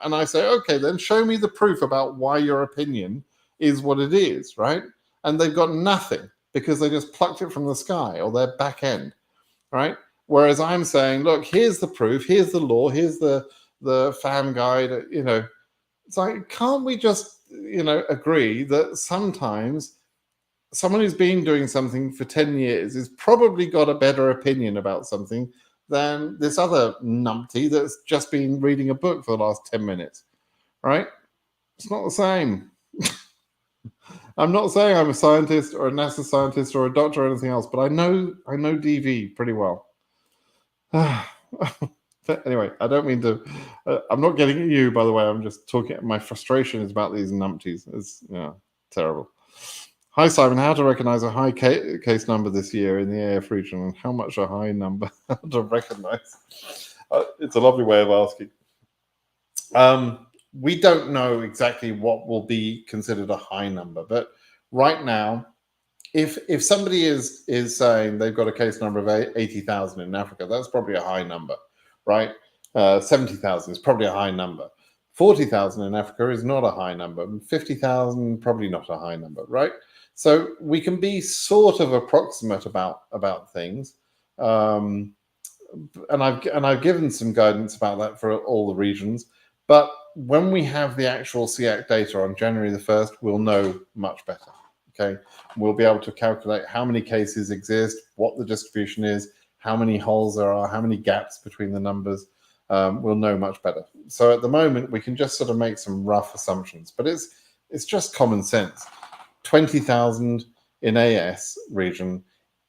And I say, okay, then show me the proof about why your opinion is what it is, right? And they've got nothing because they just plucked it from the sky or their back end, right? Whereas I'm saying, look, here's the proof, here's the law, here's the FAM guide, It's like, can't we just, agree that sometimes someone who's been doing something for 10 years has probably got a better opinion about something than this other numpty that's just been reading a book for the last 10 minutes, right? It's not the same. I'm not saying I'm a scientist or a NASA scientist or a doctor or anything else, but I know DV pretty well. Anyway, I don't mean to. I'm not getting at you, by the way. I'm just talking. My frustration is about these numpties. It's terrible. Hi, Simon. How to recognize a high case number this year in the AF region, and how much a high number to recognize? It's a lovely way of asking. We don't know exactly what will be considered a high number, but right now, if somebody is saying they've got a case number of 80,000 in Africa, that's probably a high number, right? 70,000 is probably a high number. 40,000 in Africa is not a high number. 50,000 probably not a high number, right? So we can be sort of approximate about things, and I've given some guidance about that for all the regions, but when we have the actual SEAC data on January the 1st, we'll know much better, okay? We'll be able to calculate how many cases exist, what the distribution is, how many holes there are, how many gaps between the numbers. We'll know much better. So at the moment, we can just sort of make some rough assumptions, but it's just common sense. 20,000 in AS region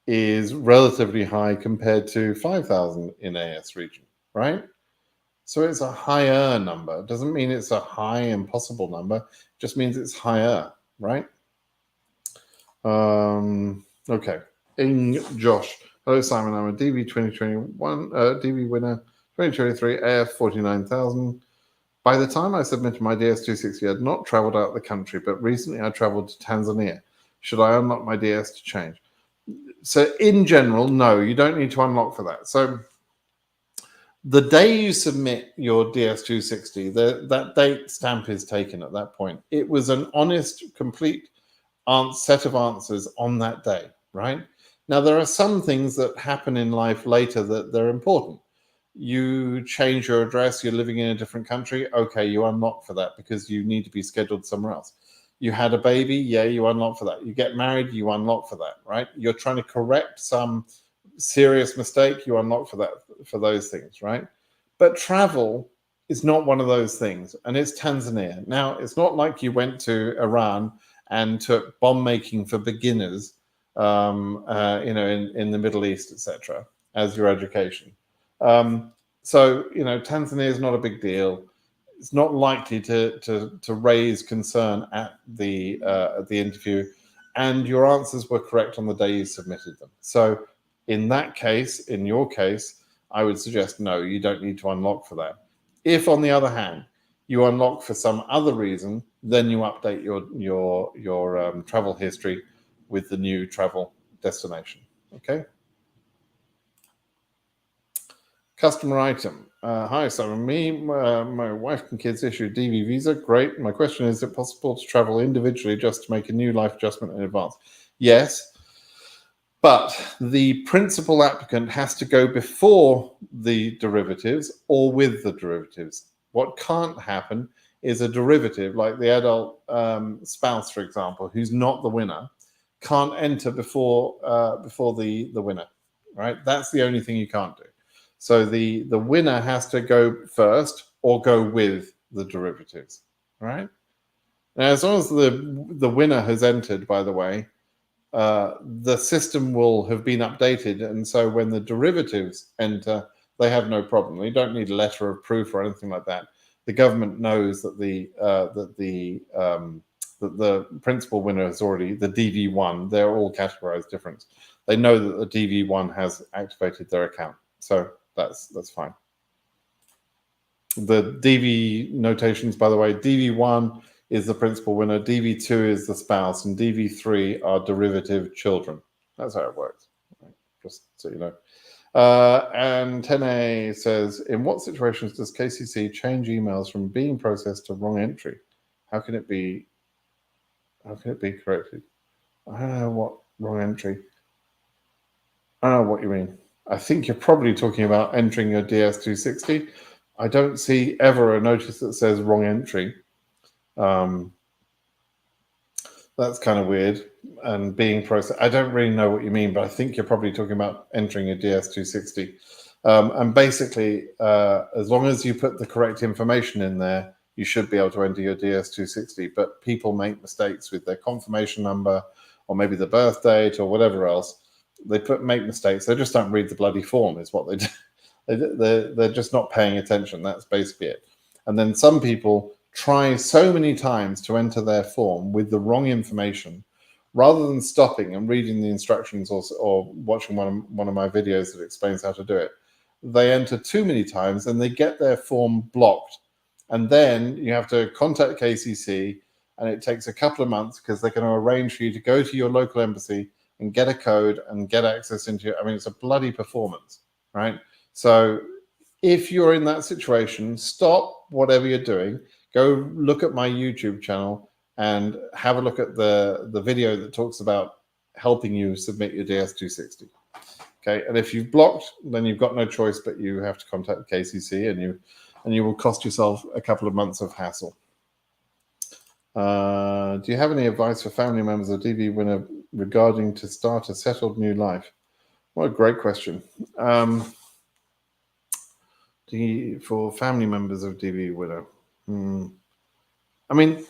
is relatively high compared to 5,000 in AS region, right? So it's a higher number. It doesn't mean it's a high impossible number. It just means it's higher, right? Okay. Josh. Hello, Simon. I'm a DV2021, DV winner, 2023, AF 49,000. By the time I submitted my DS260, I had not traveled out of the country, but recently I traveled to Tanzania. Should I unlock my DS to change? So in general, no, you don't need to unlock for that. So the day you submit your DS260, that date stamp is taken at that point. It was an honest, complete set of answers on that day, right? Now, there are some things that happen in life later that they're important. You change your address, you're living in a different country, okay, you unlock for that because you need to be scheduled somewhere else. You had a baby, yeah, you unlock for that. You get married, you unlock for that, right? You're trying to correct some serious mistake, you unlock for that, for those things, right? But travel is not one of those things, and it's Tanzania. Now, it's not like you went to Iran and took bomb making for beginners, in the Middle East, etc., as your education. So Tanzania is not a big deal. It's not likely to raise concern at the interview, and your answers were correct on the day you submitted them. So in that case, in your case, I would suggest no, you don't need to unlock for that. If, on the other hand, you unlock for some other reason, then you update your travel history with the new travel destination. Okay. Customer item. Hi, so my wife and kids issued DV visa. Great. My question is it possible to travel individually just to make a new life adjustment in advance? Yes, but the principal applicant has to go before the derivatives or with the derivatives. What can't happen is a derivative, like the adult spouse, for example, who's not the winner, can't enter before the winner, right? That's the only thing you can't do. So the winner has to go first or go with the derivatives, right? Now, as long as the winner has entered, by the way, the system will have been updated, and so when the derivatives enter, they have no problem. You don't need a letter of proof or anything like that. The government knows that the principal winner is already the DV1. They're all categorized different. They know that the DV1 has activated their account, so that's fine. The DV notations, by the way, DV1 is the principal winner, DV2 is the spouse, and DV3 are derivative children. That's how it works, right? Just so you know. And 10A says, in what situations does KCC change emails from being processed to wrong entry? How can it be corrected? I don't know what wrong entry. I don't know what you mean. I think you're probably talking about entering your DS260. I don't see ever a notice that says wrong entry. That's kind of weird. And being processed, I don't really know what you mean, but I think you're probably talking about entering a DS260. And basically, as long as you put the correct information in there, you should be able to enter your DS260. But people make mistakes with their confirmation number or maybe the birth date or whatever else. They make mistakes. They just don't read the bloody form is what they do. They're just not paying attention. That's basically it. And then some people try so many times to enter their form with the wrong information, rather than stopping and reading the instructions or watching one of my videos that explains how to do it. They enter too many times and they get their form blocked. And then you have to contact KCC, and it takes a couple of months because they're going to arrange for you to go to your local embassy and get a code and get access into it. I mean, it's a bloody performance, right? So if you're in that situation, stop whatever you're doing, go look at my YouTube channel and have a look at the video that talks about helping you submit your DS260. Okay, and if you've blocked, then you've got no choice, but you have to contact KCC, and you will cost yourself a couple of months of hassle. Do you have any advice for family members of DV winner regarding to start a settled new life? What a great question. For family members of DV winner, I mean,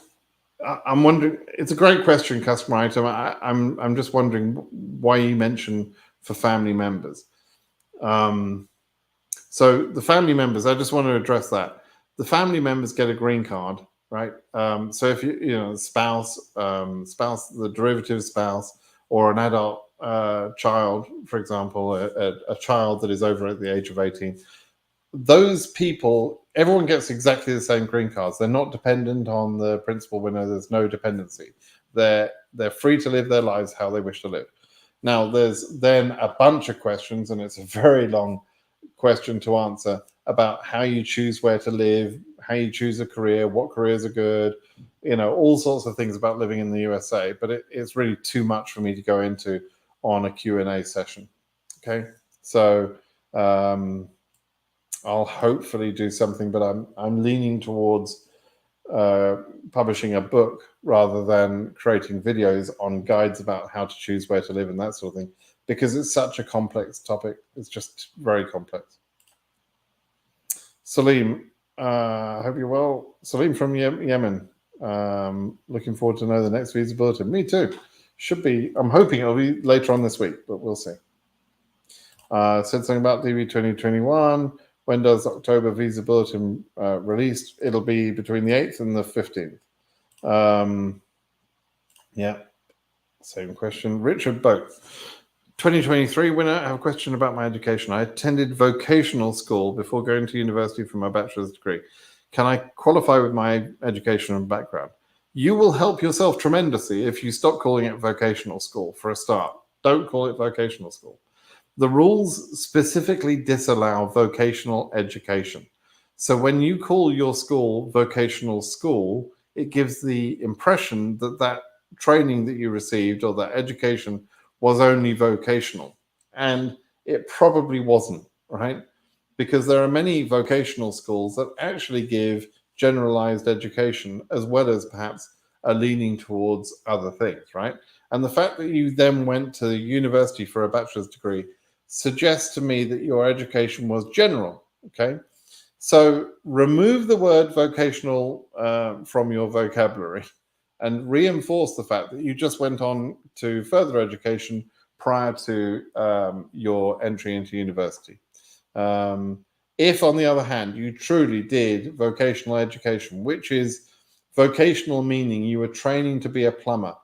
I'm wondering. It's a great question, customer item. I'm just wondering why you mention for family members. So the family members, I just want to address that. The family members get a green card, right? So if spouse, the derivative spouse, or an adult child, for example, a child that is over at the age of 18, those people, everyone gets exactly the same green cards. They're not dependent on the principal winner. There's no dependency. They're free to live their lives how they wish to live. Now, there's then a bunch of questions, and it's a very long question to answer about how you choose where to live, how you choose a career, what careers are good, all sorts of things about living in the USA. But it's really too much for me to go into on a Q&A session. Okay, so I'll hopefully do something, but I'm leaning towards publishing a book rather than creating videos on guides about how to choose where to live and that sort of thing, because it's such a complex topic. It's just very complex. Salim, I hope you're well. Salim from Yemen. Looking forward to know the next visa bulletin. Me too. Should be. I'm hoping it'll be later on this week, but we'll see. Said something about DV2021. When does October visa bulletin released? It'll be between the 8th and the 15th. Yeah, same question. Richard Boat. 2023 winner. I have a question about my education. I attended vocational school before going to university for my bachelor's degree. Can I qualify with my education and background? You will help yourself tremendously if you stop calling it vocational school for a start. Don't call it vocational school. The rules specifically disallow vocational education. So when you call your school vocational school, it gives the impression that that training that you received or that education was only vocational. And it probably wasn't, right? Because there are many vocational schools that actually give generalized education as well as perhaps a leaning towards other things, right? And the fact that you then went to university for a bachelor's degree suggests to me that your education was general, okay? So remove the word vocational from your vocabulary and reinforce the fact that you just went on to further education prior to your entry into university. If, on the other hand, you truly did vocational education, which is vocational meaning you were training to be a plumber,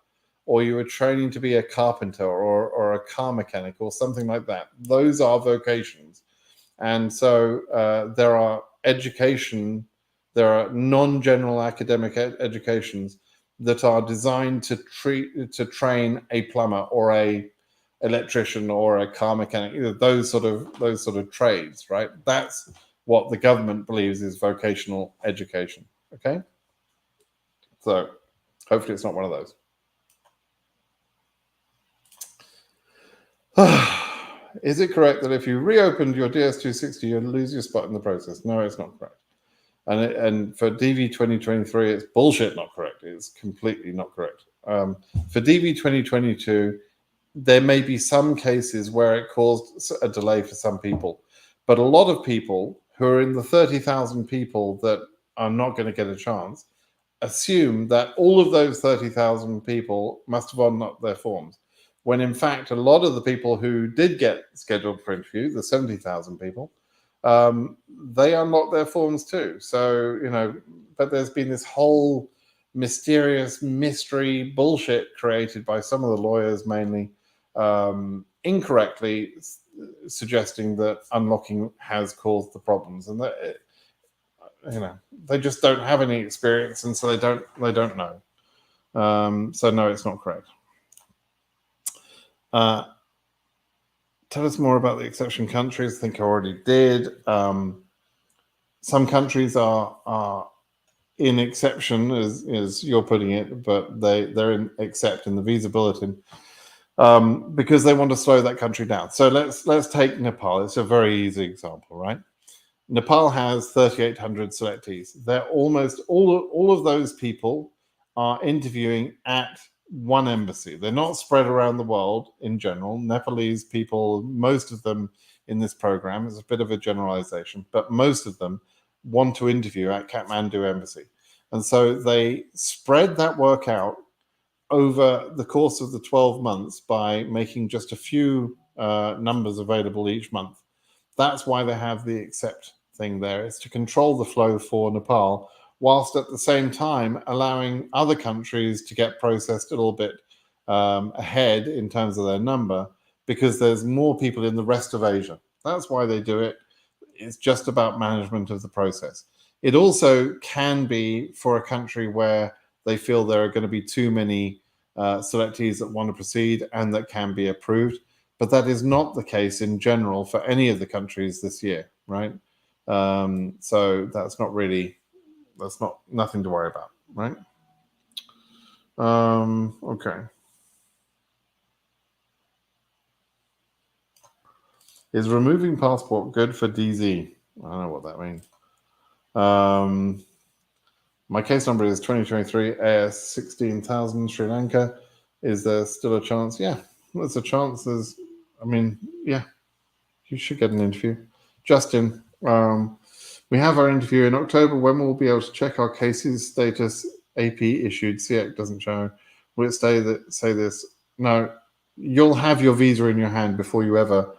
or you were training to be a carpenter or a car mechanic or something like that. Those are vocations. And so there are non-general academic educations that are designed to train a plumber or a electrician or a car mechanic, those sort of trades, right? That's what the government believes is vocational education. Okay? So hopefully it's not one of those. Is it correct that if you reopened your DS260, you'd lose your spot in the process? No, it's not correct. And for DV2023, it's bullshit not correct. It's completely not correct. For DV2022, there may be some cases where it caused a delay for some people. But a lot of people who are in the 30,000 people that are not going to get a chance assume that all of those 30,000 people must have unlocked their forms, when in fact a lot of the people who did get scheduled for interview, the 70,000 people, they unlocked their forms too. So, but there's been this whole mysterious mystery bullshit created by some of the lawyers, mainly incorrectly suggesting that unlocking has caused the problems, and that they just don't have any experience, and so they don't know. So no, it's not correct. Tell us more about the exception countries. I think I already did. Some countries are in exception, as you're putting it, but they're in except in the visa bulletin because they want to slow that country down. So let's take Nepal. It's a very easy example, right? Nepal has 3,800 selectees. They're almost all of those people are interviewing at one embassy. They're not spread around the world in general. Nepalese people, most of them in this program, is a bit of a generalization, but most of them want to interview at Kathmandu embassy. And so they spread that work out over the course of the 12 months by making just a few numbers available each month. That's why they have the accept thing there. It's to control the flow for Nepal, whilst at the same time allowing other countries to get processed a little bit ahead in terms of their number, because there's more people in the rest of Asia. That's why they do it. It's just about management of the process. It also can be for a country where they feel there are going to be too many selectees that want to proceed and that can be approved. But that is not the case in general for any of the countries this year, right? So that's nothing to worry about, right? Okay. Is removing passport good for DZ? I don't know what that means. My case number is 2023 AS 16,000 Sri Lanka. Is there still a chance? Yeah, there's a chance. Yeah, you should get an interview. Justin, we have our interview in October. When we'll be able to check our cases status? AP issued, CX doesn't show. Will it say this? No, you'll have your visa in your hand before you ever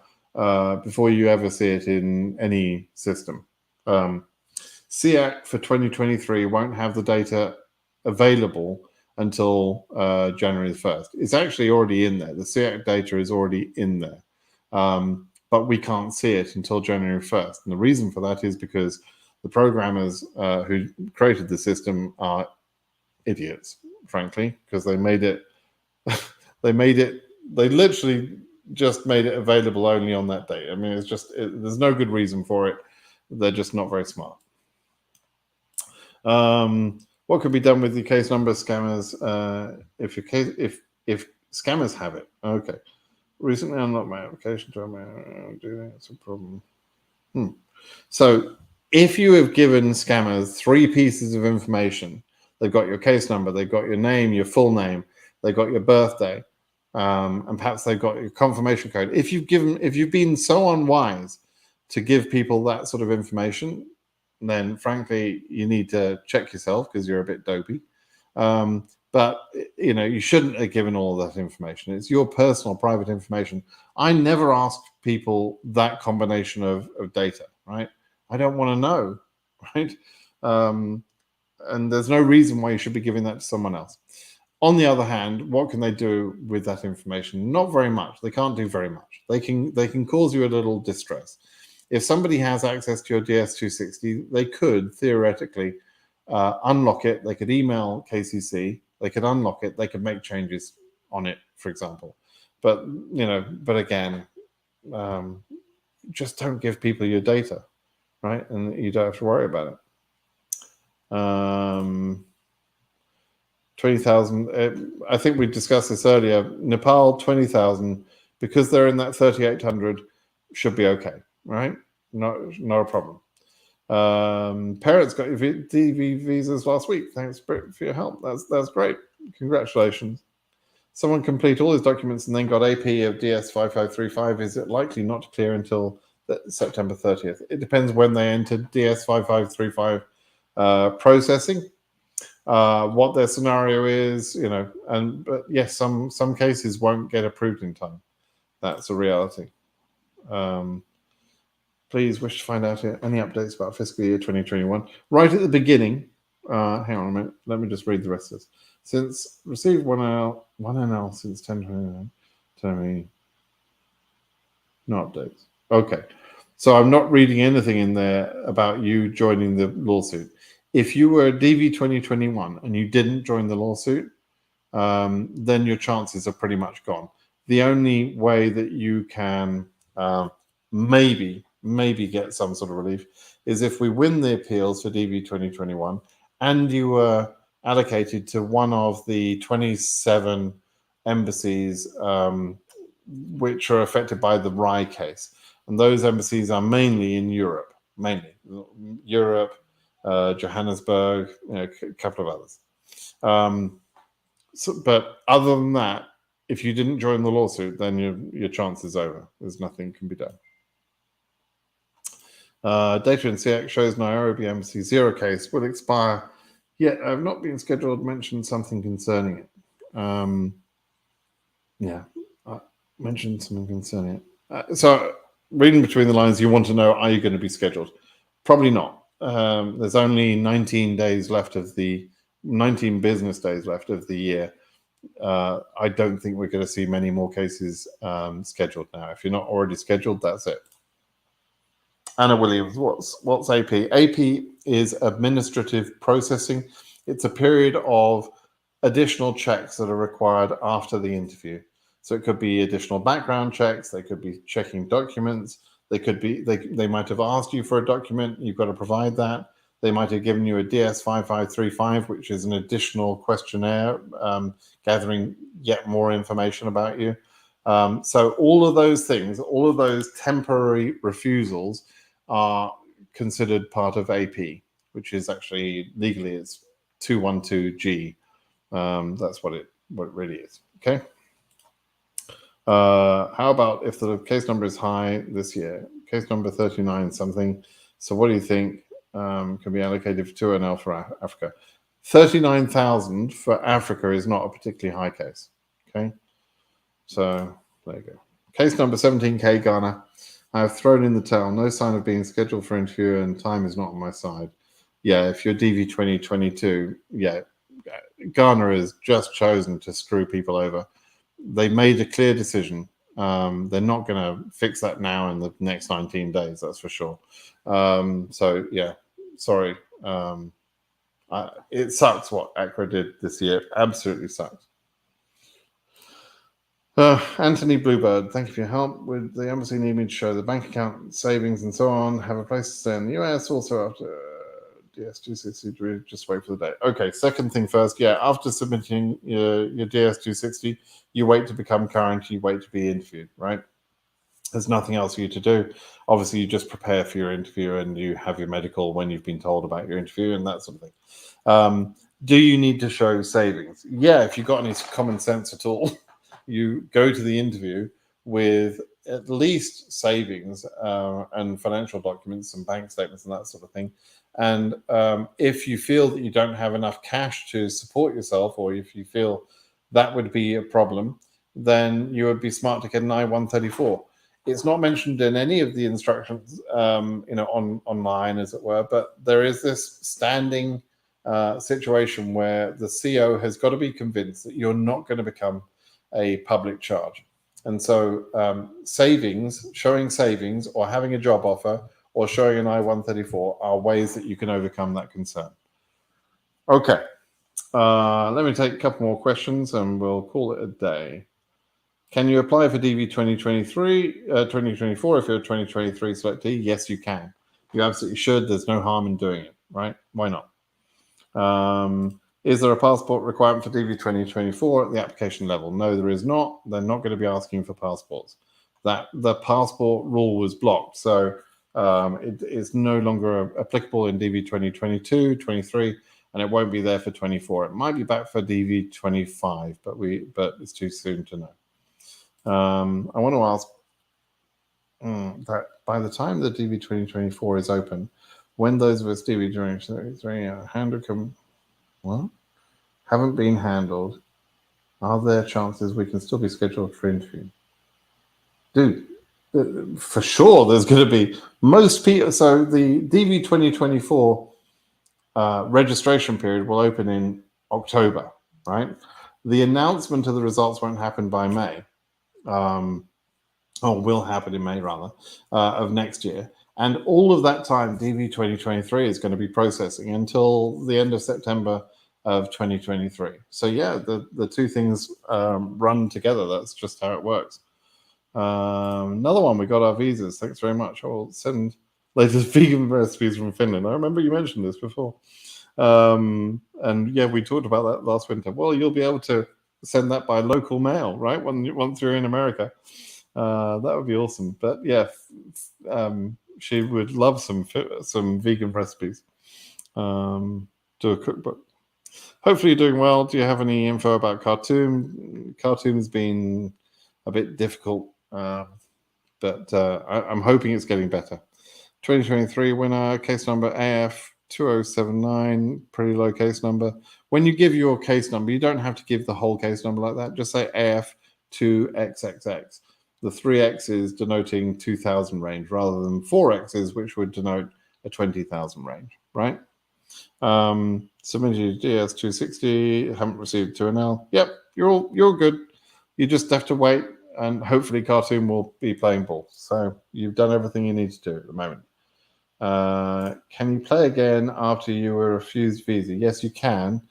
see it in any system. SEAC for 2023 won't have the data available until January the 1st. It's actually already in there. The SEAC data is already in there. But we can't see it until January 1st. And the reason for that is because the programmers who created the system are idiots, frankly, because they literally just made it available only on that date. I mean, there's no good reason for it. They're just not very smart. What could be done with your case number, scammers? If scammers have it, okay. Recently unlocked my application to it's a problem. So if you have given scammers 3 pieces of information, they've got your case number, they've got your name, your full name, they've got your birthday, and perhaps they've got your confirmation code. If you've been so unwise to give people that sort of information, then frankly you need to check yourself because you're a bit dopey. But you shouldn't have given all of that information. It's your personal private information. I never ask people that combination of data, right? I don't want to know, right? And there's no reason why you should be giving that to someone else. On the other hand, what can they do with that information? Not very much. They can't do very much. They can cause you a little distress. If somebody has access to your DS260, they could theoretically unlock it. They could email KCC. They could unlock it. They could make changes on it, for example. But again, just don't give people your data, right? And you don't have to worry about it. 20,000. I think we discussed this earlier. Nepal 20,000, because they're in that 3,800, should be okay, right? Not a problem. Parents got your DV visas last week. Thanks for your help. That's great. Congratulations. Someone complete all his documents and then got AP of DS5535. Is it likely not to clear until September 30th? It depends when they entered DS5535 processing, what their scenario is, but yes, some cases won't get approved in time. That's a reality. Please wish to find out any updates about fiscal year 2021. Right at the beginning, hang on a minute, let me just read the rest of this. Since received 1NL since 10/29, tell me no updates. Okay, so I'm not reading anything in there about you joining the lawsuit. If you were a DV2021 and you didn't join the lawsuit, then your chances are pretty much gone. The only way that you can maybe get some sort of relief is if we win the appeals for DV 2021 and you were allocated to one of the 27 embassies which are affected by the RAI case. And those embassies are mainly in Europe, Johannesburg, a couple of others. But other than that, if you didn't join the lawsuit, then your chance is over. There's nothing can be done. Data in CX shows Nairobi Embassy 0 case will expire. Yet I've not been scheduled. Mentioned something concerning it. I mentioned something concerning it. So reading between the lines, you want to know, are you going to be scheduled? Probably not. There's only 19 business days left of the year. I don't think we're going to see many more cases scheduled now. If you're not already scheduled, that's it. Anna Williams, what's AP? AP is administrative processing. It's a period of additional checks that are required after the interview. So it could be additional background checks. They could be checking documents. They might have asked you for a document. You've got to provide that. They might have given you a DS5535, which is an additional questionnaire gathering yet more information about you. So all of those things, all of those temporary refusals are considered part of AP, which is actually legally it's 212G. That's what it really is. Okay. How about if the case number is high this year? Case number 39 something. So what do you think can be allocated for 2NL for Africa? 39,000 for Africa is not a particularly high case. Okay. So there you go. Case number 17K, Ghana. I have thrown in the towel. No sign of being scheduled for interview, and time is not on my side. Yeah, if you're DV2022, yeah, Ghana has just chosen to screw people over. They made a clear decision. They're not going to fix that now in the next 19 days, that's for sure. So, yeah, sorry. It sucks what Accra did this year. Absolutely sucks. Anthony Bluebird, thank you for your help. With the embassy needing to show the bank account, savings, and so on, have a place to stay in the US. Also, after DS260, just wait for the date. Okay, second thing first. Yeah, after submitting your DS260, you wait to become current. You wait to be interviewed, right? There's nothing else for you to do. Obviously, you just prepare for your interview and you have your medical when you've been told about your interview and that sort of thing. Do you need to show savings? Yeah, if you've got any common sense at all. You go to the interview with at least savings and financial documents and bank statements and that sort of thing. And if you feel that you don't have enough cash to support yourself, or if you feel that would be a problem, then you would be smart to get an I-134. It's not mentioned in any of the instructions, online, as it were, but there is this standing situation where the CO has got to be convinced that you're not going to become a public charge. And so showing savings or having a job offer or showing an I-134 are ways that you can overcome that concern. Okay, let me take a couple more questions and we'll call it a day. Can you apply for DV 2024 if you're a 2023 selectee? Yes, you can. You absolutely should. There's no harm in doing it, right? Why not? Is there a passport requirement for DV 2024 at the application level? No, there is not. They're not going to be asking for passports. The passport rule was blocked, so it is no longer applicable in DV 2022, 23, and it won't be there for 24. It might be back for DV 25, but it's too soon to know. I want to ask that by the time the DV 2024 is open, when those of us DV during 23 haven't been handled, are there chances we can still be scheduled for interview? Dude, for sure there's going to be most people. So the DV 2024 registration period will open in October, right? The announcement of the results won't happen by May. Will happen in May rather, of next year. And all of that time, DV 2023 is going to be processing until the end of September of 2023. So yeah, the two things run together. That's just how it works. Another one, we got our visas. Thanks very much. I will send latest vegan recipes from Finland. I remember you mentioned this before. And yeah, we talked about that last winter. Well, you'll be able to send that by local mail, right? Once you're in America. That would be awesome. But yeah, she would love some vegan recipes. Do a cookbook. Hopefully you're doing well. Do you have any info about Khartoum? Khartoum has been a bit difficult, but I'm hoping it's getting better. 2023 winner, case number AF2079, pretty low case number. When you give your case number, you don't have to give the whole case number like that. Just say AF2XXX. The 3 X's denoting 2,000 range rather than 4 X's, which would denote a 20,000 range, right? Submitted DS260, haven't received 2NL. Yep, you're good. You just have to wait, and hopefully Khartoum will be playing ball. So you've done everything you need to do at the moment. Can you play again after you were refused visa? Yes, you can.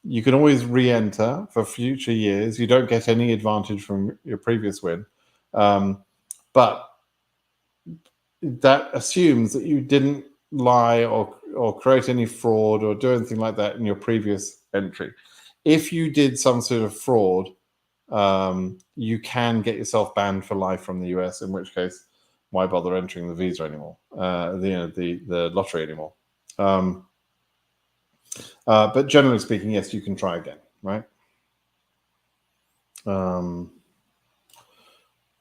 You can always re-enter for future years. You don't get any advantage from your previous win. But that assumes that you didn't lie or create any fraud or do anything like that in your previous entry. If you did some sort of fraud, you can get yourself banned for life from the US, in which case, why bother entering the visa anymore, the lottery anymore. But generally speaking, yes, you can try again, right?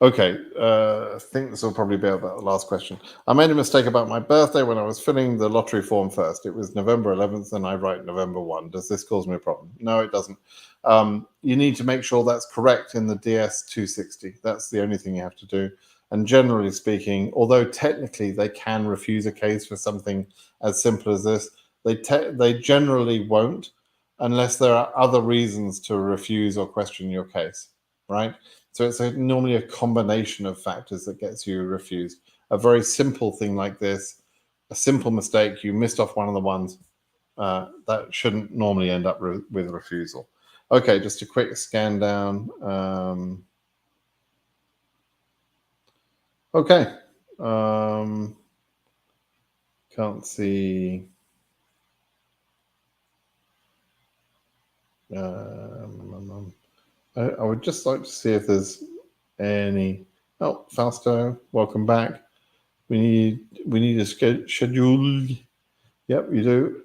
Okay, I think this will probably be about the last question. I made a mistake about my birthday when I was filling the lottery form first. It was November 11th and I write November 1. Does this cause me a problem? No, it doesn't. You need to make sure that's correct in the DS260. That's the only thing you have to do. And generally speaking, although technically they can refuse a case for something as simple as this, they generally won't unless there are other reasons to refuse or question your case, right? So it's normally a combination of factors that gets you refused. A very simple thing like this, a simple mistake, you missed off one of the ones, that shouldn't normally end up with refusal. Okay, just a quick scan down. Okay. Can't see. I would just like to see if there's any. Oh, Fausto, welcome back. We need a schedule. Yep, you do.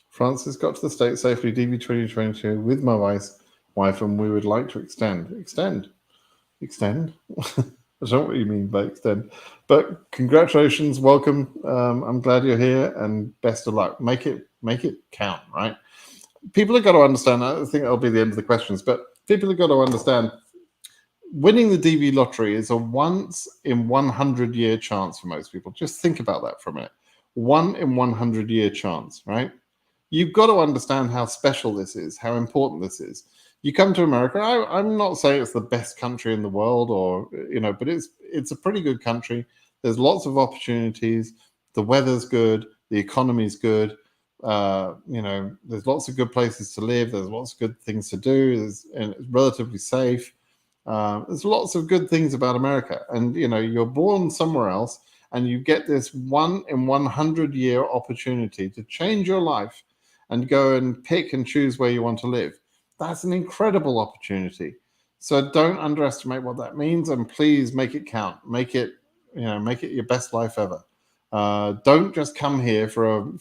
Francis got to the States safely, DV2022 with my wife, and we would like to extend. Extend. I don't know what you mean by extend, but congratulations, welcome. I'm glad you're here, and best of luck. Make it count, right? People have got to understand. I think that'll be the end of the questions, but people have got to understand. Winning the DV lottery is a once in 100 year chance for most people. Just think about that for a minute. 1 in 100 year chance, right? You've got to understand how special this is, how important this is. You come to America. I'm not saying it's the best country in the world, or but it's a pretty good country. There's lots of opportunities. The weather's good. The economy's good. There's lots of good places to live. There's lots of good things to do. And it's relatively safe. There's lots of good things about America. And you're born somewhere else, and you get this 1 in 100 year opportunity to change your life and go and pick and choose where you want to live. That's an incredible opportunity. So don't underestimate what that means, and please make it count. Make it your best life ever. Don't just come here for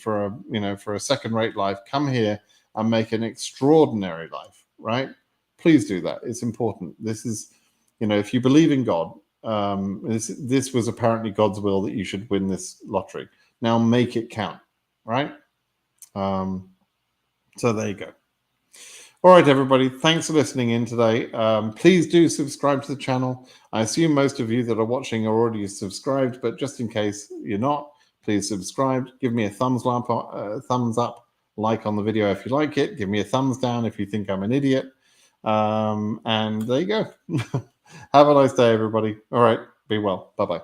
a second-rate life. Come here and make an extraordinary life, right? Please do that. It's important. This is, if you believe in God, this was apparently God's will that you should win this lottery. Now make it count, right? So there you go. All right, everybody. Thanks for listening in today. Please do subscribe to the channel. I assume most of you that are watching are already subscribed, but just in case you're not, please subscribe. Give me a thumbs up, like on the video if you like it. Give me a thumbs down if you think I'm an idiot. And there you go. Have a nice day, everybody. All right. Be well. Bye-bye.